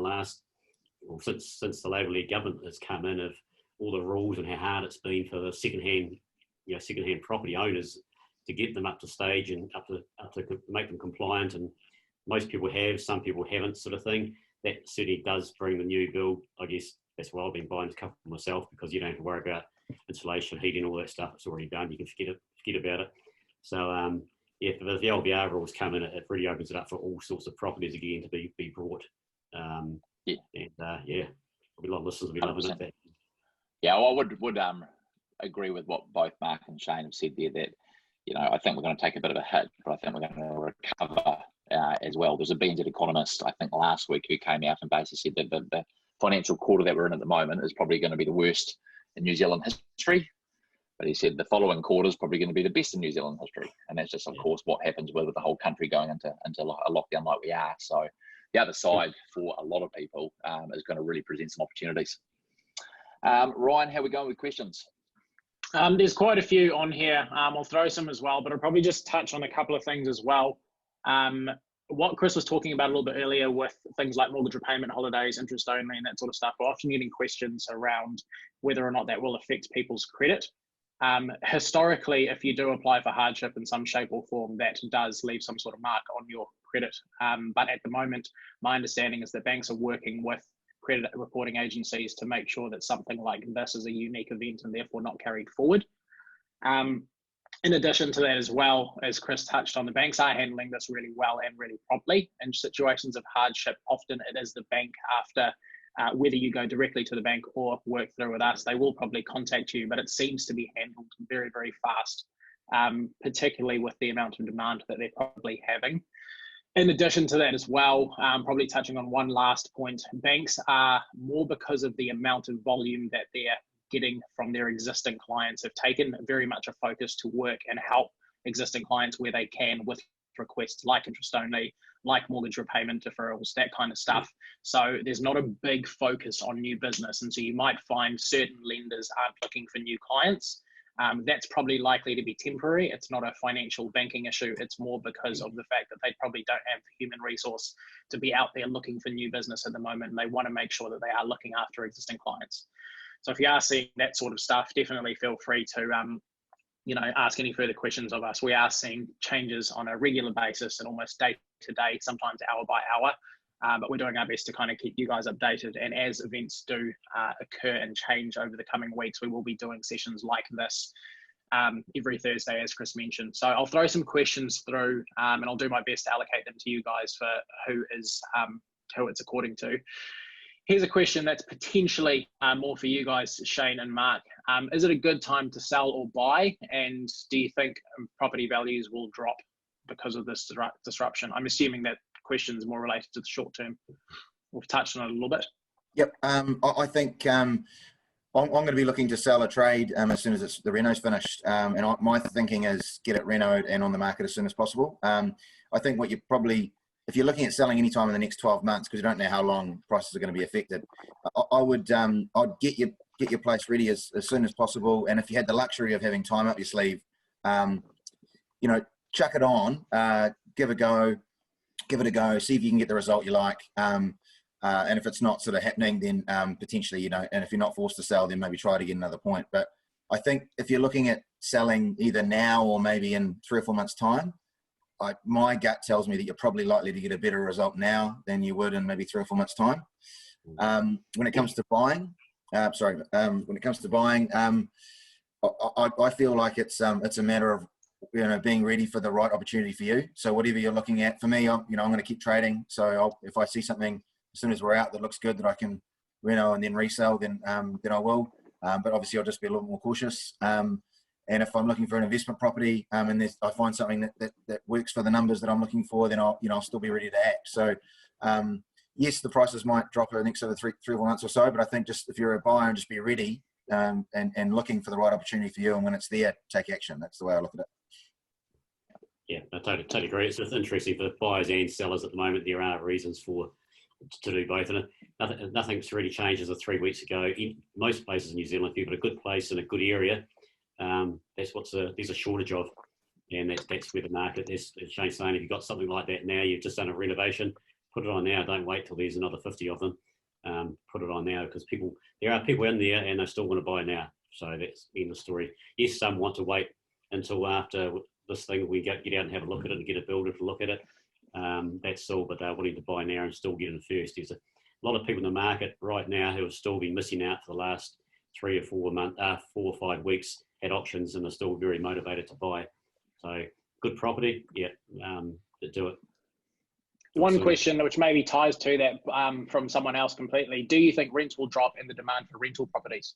since the Labour League government has come in, of all the rules and how hard it's been for the second-hand property owners to get them up to stage and up to make them compliant. And most people have, some people haven't, sort of thing. That certainly does bring the new build, I guess. That's why I've been buying a couple myself, because you don't have to worry about insulation, heating, all that stuff. It's already done. You can forget about it. So, if the LVR rules come in, it really opens it up for all sorts of properties again to be brought. And there'll be a lot of listeners will be loving it. Yeah, well, I would agree with what both Mark and Shane have said there, that, I think we're going to take a bit of a hit, but I think we're going to recover as well. There's a BNZ economist, I think last week, who came out and basically said that the financial quarter that we're in at the moment is probably going to be the worst in New Zealand history. But he said the following quarter is probably going to be the best in New Zealand history. And that's just, of course, what happens with the whole country going into a lockdown like we are. So the other side for a lot of people is going to really present some opportunities. Ryan, how are we going with questions? There's quite a few on here. I'll throw some as well, but I'll probably just touch on a couple of things as well. What Chris was talking about a little bit earlier with things like mortgage repayment holidays, interest only, and that sort of stuff. We're often getting questions around whether or not that will affect people's credit. Historically, if you do apply for hardship in some shape or form, that does leave some sort of mark on your credit. But at the moment, my understanding is that banks are working with credit reporting agencies to make sure that something like this is a unique event and therefore not carried forward. In addition to that as well, as Chris touched on, the banks are handling this really well and really promptly. In situations of hardship, often it is the bank after, whether you go directly to the bank or work through with us, they will probably contact you, but it seems to be handled very, very fast, particularly with the amount of demand that they're probably having. In addition to that as well, probably touching on one last point, banks are, more because of the amount of volume that they're getting from their existing clients, have taken very much a focus to work and help existing clients where they can with requests like interest only, like mortgage repayment deferrals, that kind of stuff. So there's not a big focus on new business. And so you might find certain lenders aren't looking for new clients. That's probably likely to be temporary. It's not a financial banking issue. It's more because of the fact that they probably don't have the human resource to be out there looking for new business at the moment. And they want to make sure that they are looking after existing clients. So if you are seeing that sort of stuff, definitely feel free to ask any further questions of us. We are seeing changes on a regular basis and almost day to day, sometimes hour by hour. But we're doing our best to kind of keep you guys updated. And as events do occur and change over the coming weeks, we will be doing sessions like this every Thursday, as Chris mentioned. So I'll throw some questions through and I'll do my best to allocate them to you guys for who it's according to. Here's a question that's potentially more for you guys, Shane and Mark. Is it a good time to sell or buy? And do you think property values will drop because of this disruption? I'm assuming that question is more related to the short term. We've touched on it a little bit. Yep. I think I'm going to be looking to sell a trade as soon as the reno's finished. And my thinking is get it renoed and on the market as soon as possible. I think what you probably, if you're looking at selling any time in the next 12 months, because you don't know how long prices are going to be affected, I'd get your place ready as soon as possible. And if you had the luxury of having time up your sleeve, chuck it on, give it a go, see if you can get the result you like. And if it's not sort of happening, then potentially, and if you're not forced to sell, then maybe try to get another point. But I think if you're looking at selling either now or maybe in 3 or 4 months' time, my gut tells me that you're probably likely to get a better result now than you would in maybe 3 or 4 months' time. When it comes to buying, I feel like it's a matter of being ready for the right opportunity for you. So whatever you're looking at, for me, I'm going to keep trading. So if I see something as soon as we're out that looks good that I can reno and then resell, then I will. But obviously I'll just be a little more cautious. And if I'm looking for an investment property and I find something that works for the numbers that I'm looking for, then I'll still be ready to act. So yes, the prices might drop over the next 3 or 4 months or so, but I think just if you're a buyer, and just be ready and looking for the right opportunity for you, and when it's there, take action. That's the way I look at it. Yeah, I totally agree. It's interesting for buyers and sellers at the moment. There are reasons to do both, and nothing's really changed as of 3 weeks ago. In most places in New Zealand, if you've got a good place in a good area, that's there's a shortage of, and that's where the market is. As Shane's saying, if you've got something like that now, you've just done a renovation, put it on now. Don't wait till there's another 50 of them. Put it on now, because there are people in there and they still want to buy now. So that's the end of the story. Yes, some want to wait until after this thing, we get out and have a look at it and get a builder to look at it. That's all, but they're willing to buy now and still get in first. There's a lot of people in the market right now who have still been missing out for the last 3 or 4 months, 4 or 5 weeks at auctions, and are still very motivated to buy. So good property, yeah, to do it. One question which maybe ties to that from someone else completely. Do you think rents will drop in the demand for rental properties?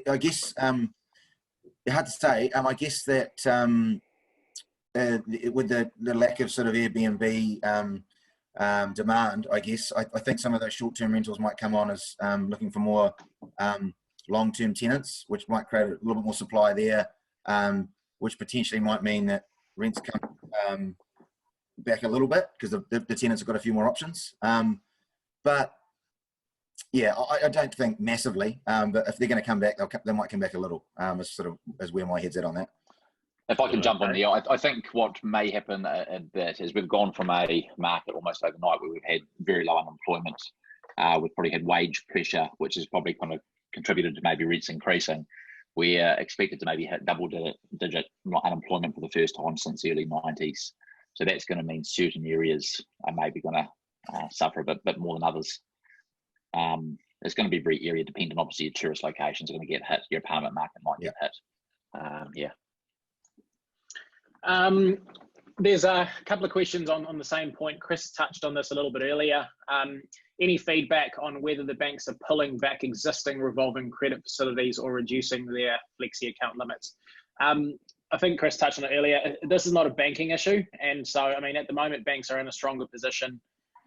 I guess hard to say. I guess that with the lack of sort of Airbnb demand, I guess I think some of those short-term rentals might come on as looking for more long-term tenants, which might create a little bit more supply there, which potentially might mean that rents come back a little bit because the tenants have got a few more options. But yeah, I don't think massively, but if they're going to come back, they might come back a little. As where my head's at on that. If I can jump on there, I think what may happen a bit is we've gone from a market almost overnight where we've had very low unemployment. We've probably had wage pressure, which has probably kind of contributed to maybe rents increasing. We're expected to maybe hit double-digit unemployment for the first time since the early 90s. So that's going to mean certain areas are maybe going to suffer a bit more than others. It's going to be very area dependent. Obviously, your tourist locations are going to get hit. Your apartment market might get hit. There's a couple of questions on the same point. Chris touched on this a little bit earlier. Any feedback on whether the banks are pulling back existing revolving credit facilities or reducing their flexi account limits? I think Chris touched on it earlier. This is not a banking issue. And so, I mean, at the moment, banks are in a stronger position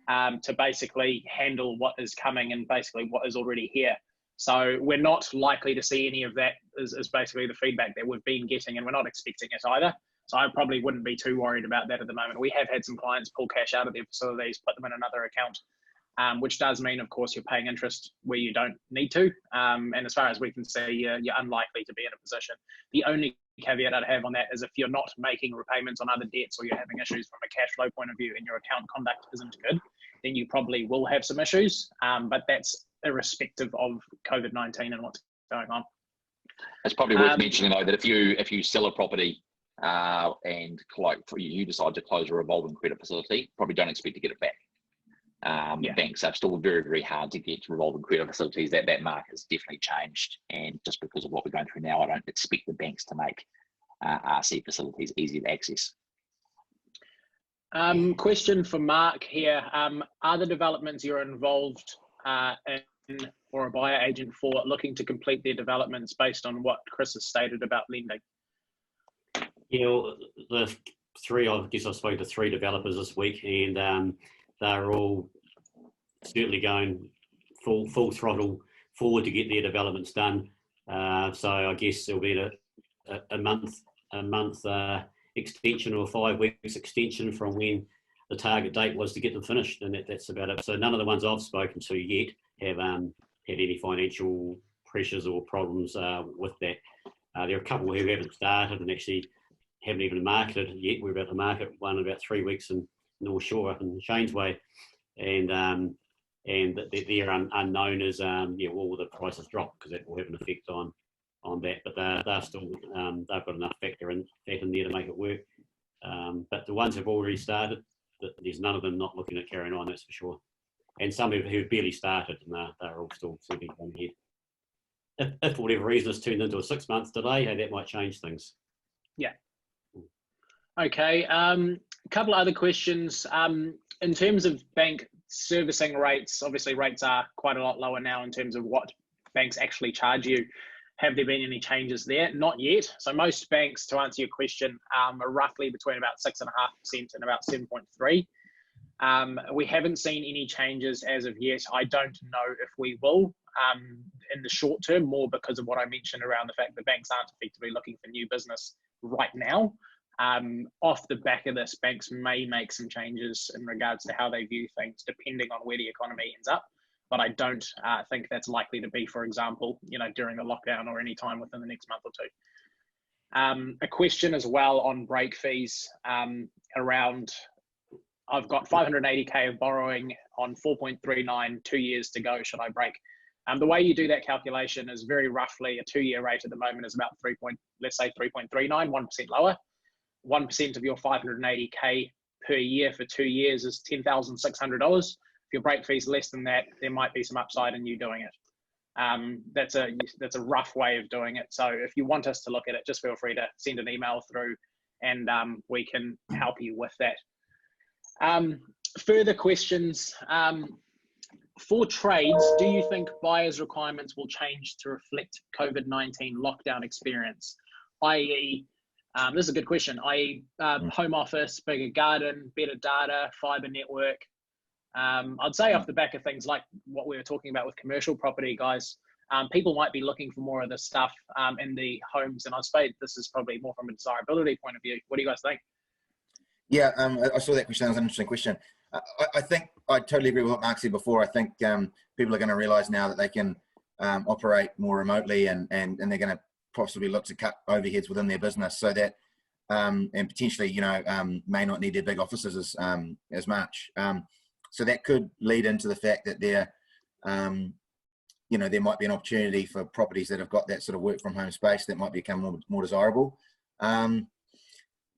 to basically handle what is coming and basically what is already here. So we're not likely to see any of that is basically the feedback that we've been getting, and we're not expecting it either. So I probably wouldn't be too worried about that at the moment. We have had some clients pull cash out of their facilities, put them in another account, which does mean, of course, you're paying interest where you don't need to. And as far as we can see, you're unlikely to be in a position. The only caveat I'd have on that is if you're not making repayments on other debts or you're having issues from a cash flow point of view and your account conduct isn't good, then you probably will have some issues. But that's irrespective of COVID-19 and what's going on. It's probably worth mentioning though that if you sell a property and you decide to close a revolving credit facility, probably don't expect to get it back. Banks are still very, very hard to get revolving credit facilities. That market has definitely changed, and just because of what we're going through now, I don't expect the banks to make RC facilities easy to access. Question for Mark here. Are the developments you're involved in or a buyer agent for looking to complete their developments based on what Chris has stated about lending? Yeah, well, I guess I've spoken to 3 developers this week, and they're all certainly going full throttle forward to get their developments done. So I guess there'll be a month extension or 5 weeks extension from when the target date was to get them finished, and that's about it. So none of the ones I've spoken to yet have had any financial pressures or problems with that. There are a couple who haven't started and actually haven't even marketed yet. We're about to market one in about 3 weeks in North Shore up in Shane's Way, and they're unknown as all the prices drop because that will have an effect on that. But they're still they've got enough factor in there to make it work. But the ones who've already started, there's none of them not looking at carrying on, that's for sure. And some who've barely started, and they're all still certainly going ahead. If for whatever reason it's turned into a 6-month delay, that might change things. Yeah. Okay. A couple of other questions. In terms of bank servicing rates, obviously rates are quite a lot lower now in terms of what banks actually charge you. Have there been any changes there? Not yet. So most banks, to answer your question, are roughly between about 6.5% and about 7.3%. We haven't seen any changes as of yet. I don't know if we will in the short term, more because of what I mentioned around the fact that banks aren't effectively looking for new business right now. Off the back of this, banks may make some changes in regards to how they view things, depending on where the economy ends up. But I don't think that's likely to be, for example, during a lockdown or any time within the next month or two. A question as well on break fees around, I've got 580K of borrowing on 4.39, 2 years to go, should I break? The way you do that calculation is very roughly a 2-year rate at the moment is about 3.39, 1% lower. 1% of your 580K per year for 2 years is $10,600. If your break fee is less than that, there might be some upside in you doing it. That's a rough way of doing it. So if you want us to look at it, just feel free to send an email through and we can help you with that. Further questions. For trades, do you think buyers' requirements will change to reflect COVID-19 lockdown experience? I.e., this is a good question, i.e. Home office, bigger garden, better data, fibre network. I'd say off the back of things like what we were talking about with commercial property, guys, people might be looking for more of this stuff in the homes. And I'd say this is probably more from a desirability point of view. What do you guys think? Yeah, I saw that question. That was an interesting question. I think I totally agree with what Mark said before. I think people are going to realise now that they can operate more remotely, and they're going to possibly look to cut overheads within their business, so that and potentially, you know, may not need their big offices as much. So that could lead into the fact that there, you know, there might be an opportunity for properties that have got that sort of work from home space that might become more desirable.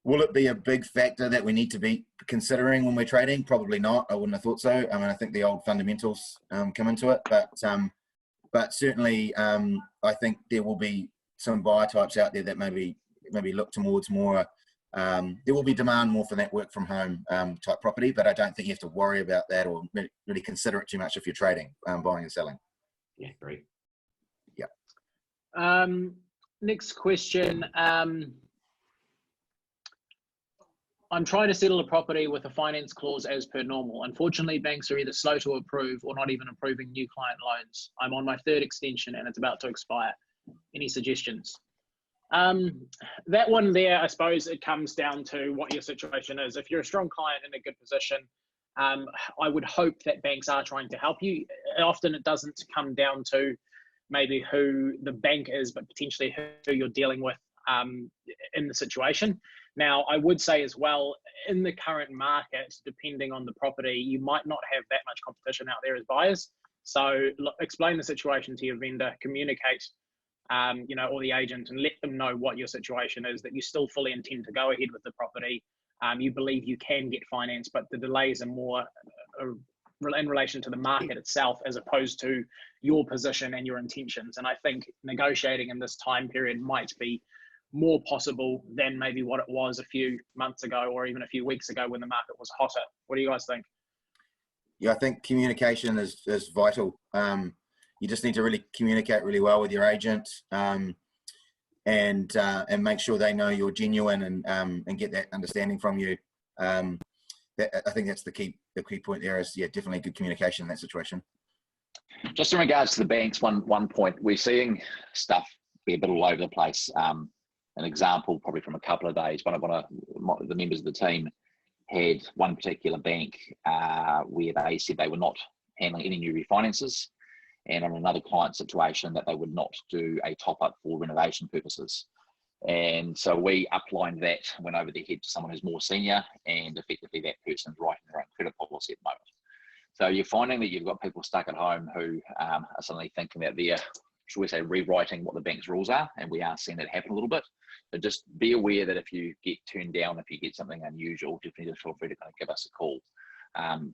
Will it be a big factor that we need to be considering when we're trading? Probably not. I wouldn't have thought so. I mean, I think the old fundamentals come into it, but certainly I think there will be some buyer types out there that maybe look towards more. There will be demand more for that work from home type property, but I don't think you have to worry about that or really consider it too much if you're trading, buying and selling. Yeah, great. Yeah. Next question. I'm trying to settle a property with a finance clause as per normal. Unfortunately, banks are either slow to approve or not even approving new client loans. I'm on my 3rd extension and it's about to expire. Any suggestions? That one there, I suppose it comes down to what your situation is. If you're a strong client in a good position, I would hope that banks are trying to help you. Often it doesn't come down to maybe who the bank is, but potentially who you're dealing with in the situation. Now, I would say as well, in the current market, depending on the property, you might not have that much competition out there as buyers. So explain the situation to your vendor, communicate, you know, or the agent, and let them know what your situation is, that you still fully intend to go ahead with the property. You believe you can get finance, but the delays are more in relation to the market itself as opposed to your position and your intentions. And I think negotiating in this time period might be more possible than maybe what it was a few months ago or even a few weeks ago when the market was hotter. What do you guys think? Yeah, I think communication is vital. You just need to really communicate really well with your agent, and make sure they know you're genuine and get that understanding from you. I think that's the key point there is, yeah, definitely good communication in that situation. Just in regards to the banks, one point, we're seeing stuff be a bit all over the place. An example, probably from a couple of days, one of the members of the team had one particular bank where they said they were not handling any new refinances, and on another client situation that they would not do a top-up for renovation purposes. And so we uplined that, went over their head to someone who's more senior, and effectively that person's writing their own credit policy at the moment. So you're finding that you've got people stuck at home who are suddenly thinking that they're, should we say, rewriting what the bank's rules are, and we are seeing that happen a little bit. So just be aware that if you get turned down, if you get something unusual, definitely just feel free to kind of give us a call,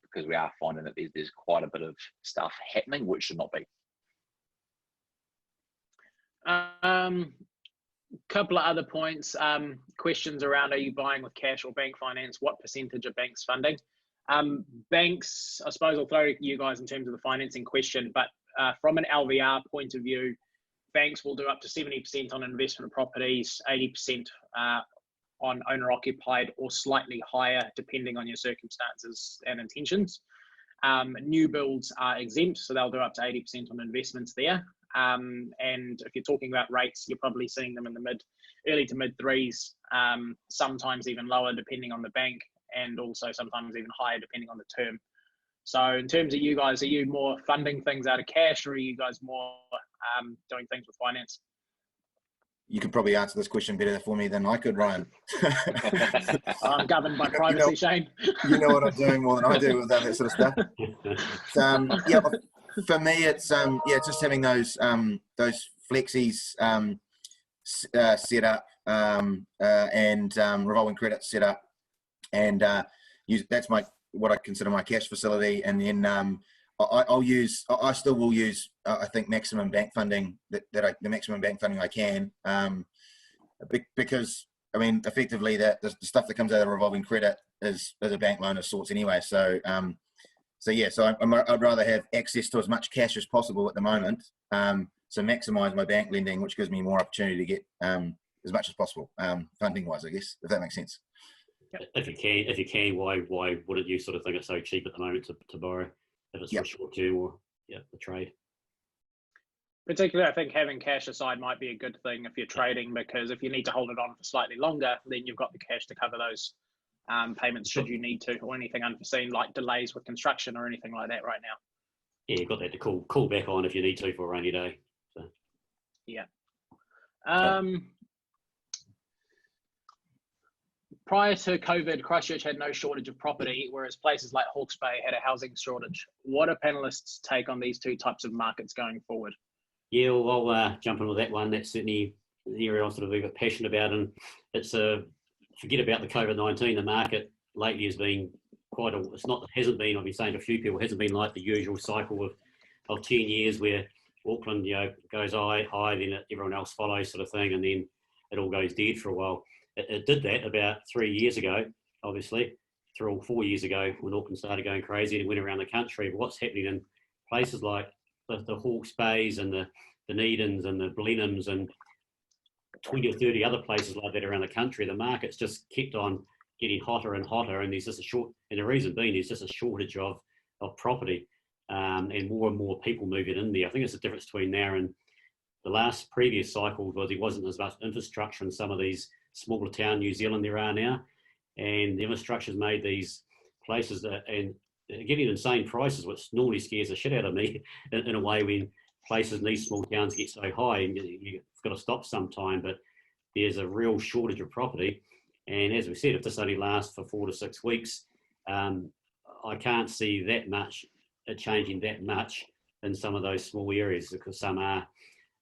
because we are finding that there's quite a bit of stuff happening which should not be. Couple of other points, questions around, are you buying with cash or bank finance? What percentage of banks funding? Banks, I suppose I'll throw to you guys in terms of the financing question, but from an LVR point of view, banks will do up to 70% on investment properties, 80% on owner occupied, or slightly higher depending on your circumstances and intentions. New builds are exempt, so they'll do up to 80% on investments there. And if you're talking about rates, you're probably seeing them in the early to mid 3s, sometimes even lower depending on the bank, and also sometimes even higher depending on the term. So in terms of you guys, are you more funding things out of cash, or are you guys more doing things with finance? You could probably answer this question better for me than I could, Ryan. I'm governed by privacy, Shane. You know what I'm doing more than I do with that sort of stuff. Yeah, for me, it's just having those flexies set up, and revolving credit set up, and that's what I consider my cash facility. And then I still will use I think maximum bank funding, the maximum bank funding I can, because I mean effectively that the stuff that comes out of revolving credit is a bank loan of sorts anyway. So So yeah, so I'd rather have access to as much cash as possible at the moment. So maximise my bank lending, which gives me more opportunity to get as much as possible, funding wise, I guess, if that makes sense. If you can, why wouldn't you sort of think it's so cheap at the moment to borrow if it's for short term or the trade? Particularly, I think having cash aside might be a good thing if you're trading, because if you need to hold it on for slightly longer, then you've got the cash to cover those payments should you need to, or anything unforeseen like delays with construction or anything like that right now. Yeah, you've got that to call back on if you need to for a rainy day. So. Yeah. Prior to COVID, Christchurch had no shortage of property, whereas places like Hawke's Bay had a housing shortage. What are panelists' take on these two types of markets going forward? Yeah, well, I'll jump into that one. That's certainly the area I'm sort of a bit passionate about, and it's forget about the COVID-19. The market lately has been hasn't been, I've been saying to a few people, hasn't been like the usual cycle of 10 years where Auckland, goes high, then everyone else follows sort of thing, and then it all goes dead for a while. It did that about 3 years ago, obviously, 3 or 4 years ago when Auckland started going crazy and it went around the country. But what's happening in places like the Hawke's Bays and the Dunedins and the Blenheims and 20 or 30 other places like that around the country, the market's just kept on getting hotter and hotter, and there's just the reason being there's just a shortage of property, and more people moving in there. I think it's the difference between now and the last previous cycle was there wasn't as much infrastructure in some of these smaller town New Zealand there are now, and the infrastructure's made these places and getting insane prices, which normally scares the shit out of me in a way when places in these small towns get so high, and you've got to stop sometime. But there's a real shortage of property, and as we said, if this only lasts for 4 to 6 weeks, I can't see that much changing that much in some of those small areas, because some are.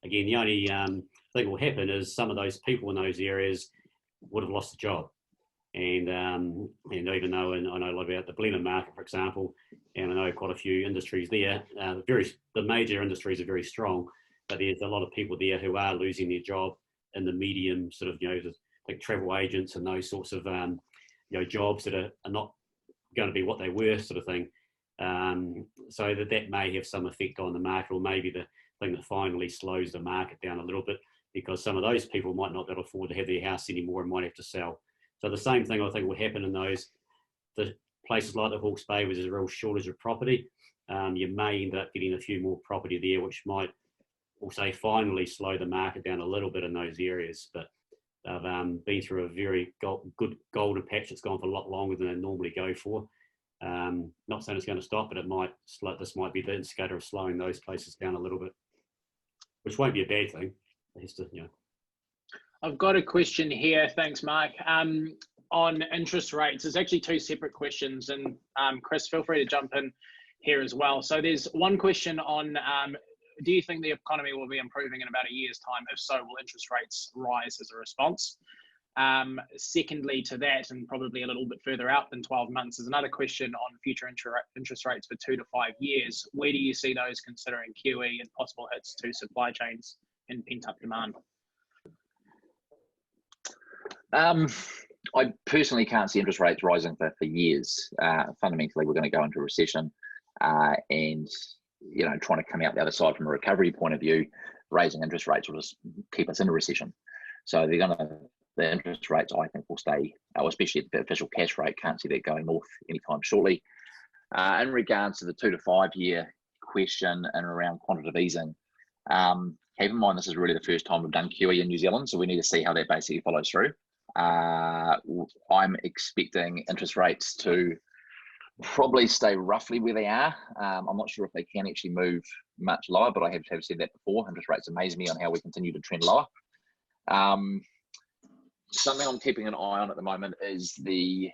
Again, the only thing that will happen is some of those people in those areas would have lost a job. And even though, and I know a lot about the Blenheim market, for example, and I know quite a few industries there, the major industries are very strong, but there's a lot of people there who are losing their job in the medium sort of, like travel agents and those sorts of, jobs that are not going to be what they were sort of thing. So that may have some effect on the market, or maybe the thing that finally slows the market down a little bit, because some of those people might not be able to afford to have their house anymore and might have to sell. So the same thing I think will happen in the places like the Hawke's Bay, where there's a real shortage of property. You may end up getting a few more property there, which might also finally slow the market down a little bit in those areas. But they've been through a very good golden patch that's gone for a lot longer than they normally go for. Not saying it's going to stop, but this might be the indicator of slowing those places down a little bit, which won't be a bad thing. I've got a question here. Thanks, Mark. On interest rates, there's actually 2 separate questions, and Chris, feel free to jump in here as well. So there's one question on, do you think the economy will be improving in about a year's time? If so, will interest rates rise as a response? Secondly to that, and probably a little bit further out than 12 months, is another question on future interest rates for 2 to 5 years. Where do you see those considering QE and possible hits to supply chains and pent-up demand? I personally can't see interest rates rising for years. Fundamentally, we're going to go into a recession, and trying to come out the other side from a recovery point of view, raising interest rates will just keep us in a recession. So the interest rates, I think, will stay, especially at the official cash rate. Can't see that going north anytime shortly. In regards to the 2 to 5 year question and around quantitative easing, keep in mind this is really the first time we've done QE in New Zealand, so we need to see how that basically follows through. I'm expecting interest rates to probably stay roughly where they are. I'm not sure if they can actually move much lower, but I have said that before. Interest rates amaze me on how we continue to trend lower. Something I'm keeping an eye on at the moment is the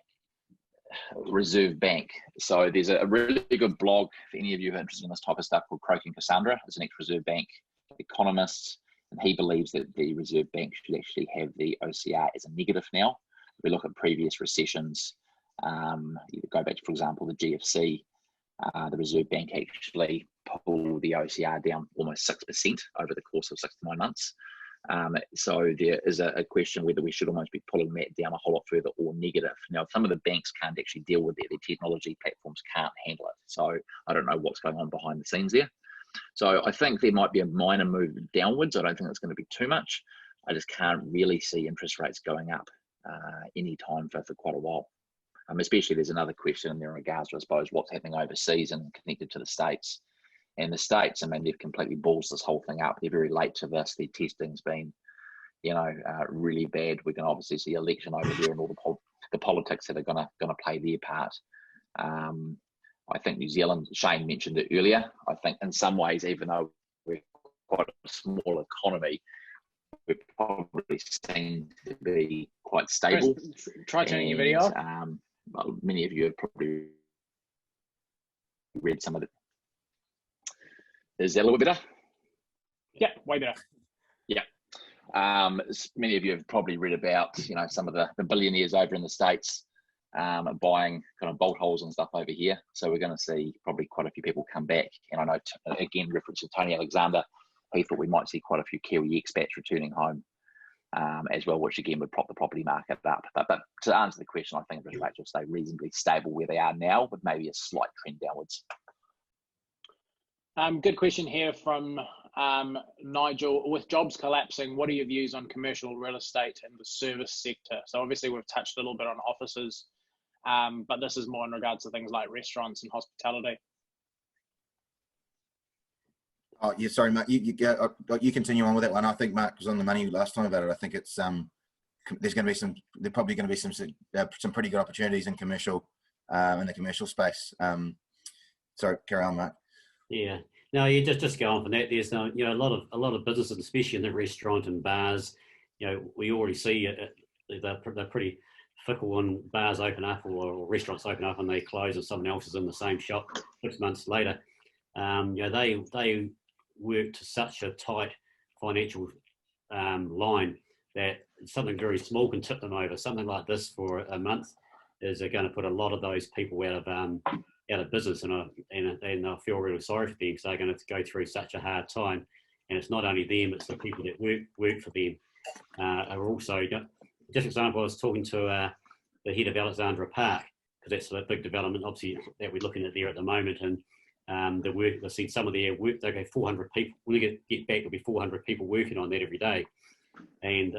Reserve Bank. So there's a really good blog for any of you who are interested in this type of stuff called Croaking Cassandra. It's an ex-Reserve Bank economist, and he believes that the Reserve Bank should actually have the OCR as a negative now. If we look at previous recessions, you go back to, for example, the GFC, the Reserve Bank actually pulled the OCR down almost 6% over the course of 6 to 9 months. So there is a question whether we should almost be pulling that down a whole lot further or negative. Now, some of the banks can't actually deal with that. Their technology platforms can't handle it. So I don't know what's going on behind the scenes there. So I think there might be a minor move downwards. I don't think it's going to be too much. I just can't really see interest rates going up any time for quite a while. Especially there's another question in there in regards to, I suppose, what's happening overseas and connected to the States. And the States, I mean, they've completely balls this whole thing up. They're very late to this. Their testing's been, really bad. We can obviously see election over there and all the politics that are gonna play their part. I think New Zealand, Shane mentioned it earlier. I think in some ways, even though we're quite a small economy, we're probably seen to be quite stable. Try turning your video off. Well, many of you have probably read some of it. Is that a little bit better? Yeah, way better. Yeah. Many of you have probably read about, some of the billionaires over in the States buying kind of bolt holes and stuff over here. So we're going to see probably quite a few people come back. And I know, again, reference to Tony Alexander, he thought we might see quite a few Kiwi expats returning home as well, which again would prop the property market up. But to answer the question, I think interest rates will stay reasonably stable where they are now, with maybe a slight trend downwards. Good question here from Nigel. With jobs collapsing, what are your views on commercial real estate and the service sector? So obviously we've touched a little bit on offices, but this is more in regards to things like restaurants and hospitality. Oh yeah, sorry, Mark. You continue on with that one. I think Mark was on the money last time about it. I think it's there's probably going to be some pretty good opportunities in commercial in the commercial space. Sorry, carry on, Mark. Yeah, no, you just go on from that. There's a lot of businesses, especially in the restaurant and bars. We already see they're pretty fickle when bars open up or restaurants open up and they close, and someone else is in the same shop 6 months later. They work to such a tight financial line that something very small can tip them over. Something like this for a month is going to put a lot of those people out of business, and I feel really sorry for them because they're going to go through such a hard time. And it's not only them; it's the people that work for them. Are also just example. I was talking to the head of Alexandra Park, because that's a big development, obviously, that we're looking at there at the moment, and the work. I've seen some of their work. They go 400 people. When we get back, there'll be 400 people working on that every day, and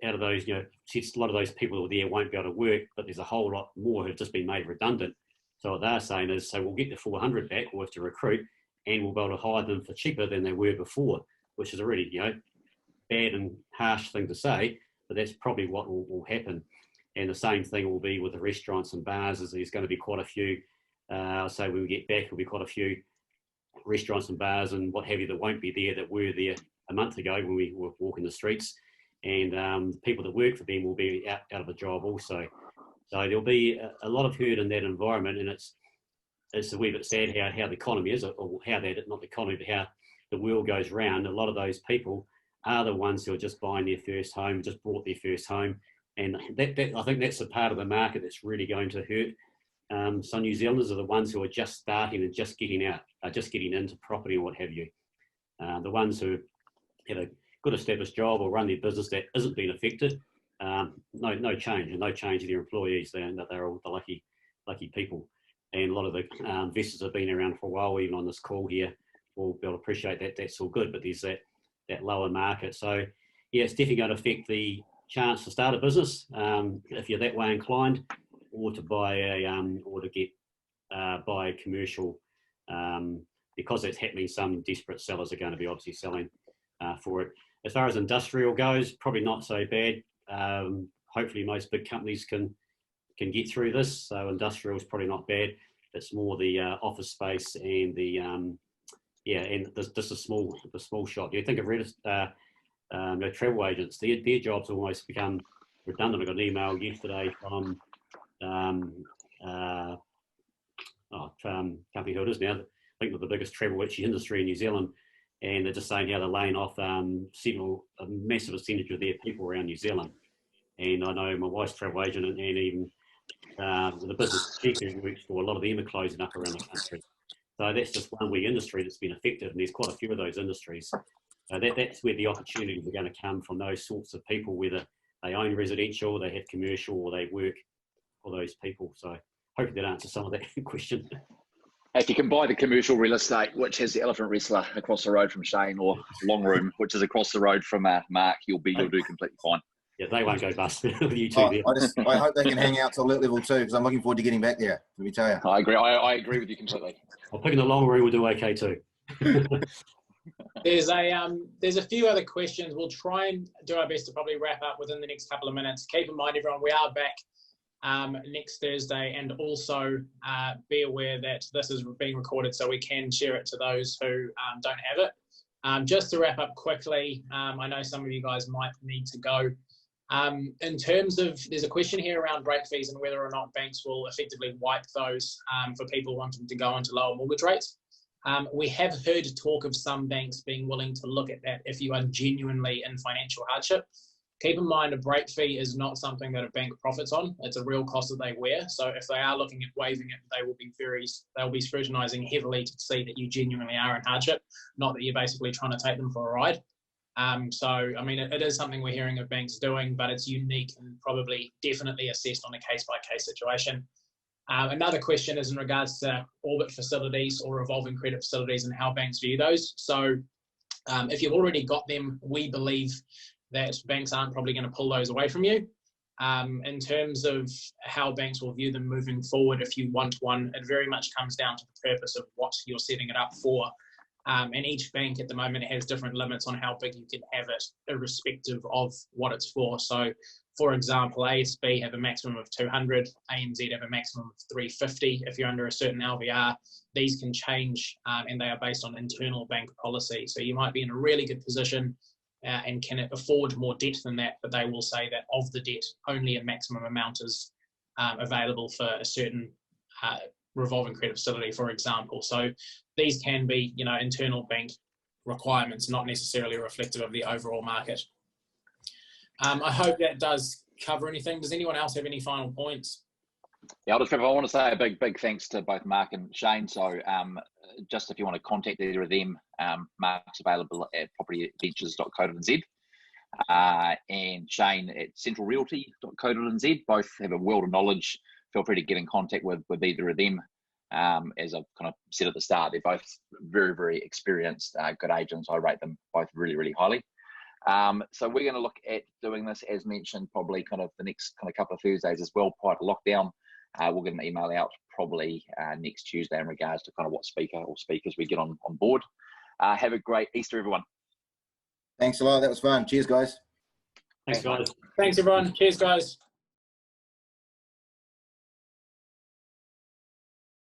out of those, a lot of those people there won't be able to work, but there's a whole lot more who've just been made redundant. So what they're saying is, so we'll get the 400 back, we'll have to recruit, and we'll be able to hire them for cheaper than they were before, which is a really, bad and harsh thing to say, but that's probably what will happen. And the same thing will be with the restaurants and bars, is there's going to be quite a few, so when we get back, there'll be quite a few restaurants and bars and what have you that won't be there, that were there a month ago when we were walking the streets. And the people that work for them will be out of a job also. So there'll be a lot of hurt in that environment, and it's a wee bit sad how the economy is, or how that, not the economy, but how the world goes round. A lot of those people are the ones who are just buying their first home, just bought their first home, and that I think that's the part of the market that's really going to hurt. Some New Zealanders are the ones who are just starting and just getting into property and what have you. The ones who have a good established job or run their business that isn't being affected, no change in their employees. They're all the lucky people, and a lot of the investors have been around for a while. Even on this call here, will be able to appreciate that. That's all good, but there's that lower market. So yeah, it's definitely going to affect the chance to start a business if you're that way inclined, or to buy buy commercial, because that's happening. Some desperate sellers are going to be obviously selling for it. As far as industrial goes, probably not so bad. Hopefully most big companies can get through this. So industrial is probably not bad. It's more the office space and the and just the small shop. You think of travel agents. Their jobs almost become redundant. I got an email yesterday from company who it is now. I think they're the biggest travel industry in New Zealand. And they're just saying how they're laying off a massive percentage of their people around New Zealand. And I know my wife's travel agent, and even the business chief who works for, a lot of them are closing up around the country. So that's just one wee industry that's been affected, and there's quite a few of those industries. So that's where the opportunities are going to come from, those sorts of people, whether they own residential, they have commercial, or they work for those people. So hopefully that answers some of that question. If you can buy the commercial real estate, which has the Elephant Wrestler across the road from Shane, or Long Room, which is across the road from Mark, you'll do completely fine. Yeah, they won't go bust. You two there. I hope they can hang out till alert level 2, because I'm looking forward to getting back there. Let me tell you. I agree. I agree with you completely. I'll pick in the Long Room. We'll do okay too. There's a few other questions. We'll try and do our best to probably wrap up within the next couple of minutes. Keep in mind, everyone, we are back next Thursday, and also be aware that this is being recorded, so we can share it to those who don't have it. Just to wrap up quickly, I know some of you guys might need to go. In terms of, there's a question here around break fees and whether or not banks will effectively wipe those for people wanting to go into lower mortgage rates. We have heard talk of some banks being willing to look at that if you are genuinely in financial hardship. Keep in mind, a break fee is not something that a bank profits on. It's a real cost that they wear. So if they are looking at waiving it, they'll be scrutinising heavily to see that you genuinely are in hardship, not that you're basically trying to take them for a ride. So, I mean, it is something we're hearing of banks doing, but it's unique and probably definitely assessed on a case-by-case situation. Another question is in regards to orbit facilities or revolving credit facilities and how banks view those. So if you've already got them, we believe that banks aren't probably going to pull those away from you. In terms of how banks will view them moving forward, if you want one, it very much comes down to the purpose of what you're setting it up for. And each bank at the moment has different limits on how big you can have it, irrespective of what it's for. So, for example, ASB have a maximum of 200, ANZ have a maximum of 350 if you're under a certain LVR. These can change, and they are based on internal bank policy. So you might be in a really good position and can afford more debt than that, but they will say that of the debt, only a maximum amount is available for a certain revolving credit facility, for example. So these can be, internal bank requirements, not necessarily reflective of the overall market. I hope that does cover anything. Does anyone else have any final points? Yeah, I want to say a big thanks to both Mark and Shane. So just if you want to contact either of them, Mark's available at propertyadventures.co.nz and Shane at centralrealty.co.nz. Both have a world of knowledge. Feel free to get in contact with either of them. As I've kind of said at the start, they're both very, very experienced, good agents. I rate them both really, really highly. So we're going to look at doing this, as mentioned, probably kind of the next kind of couple of Thursdays as well, prior to lockdown. We'll get an email out probably next Tuesday in regards to kind of what speaker or speakers we get on board. Have a great Easter, everyone. Thanks a lot. That was fun. Cheers, guys. Thanks, guys. Thanks, everyone. Cheers, guys.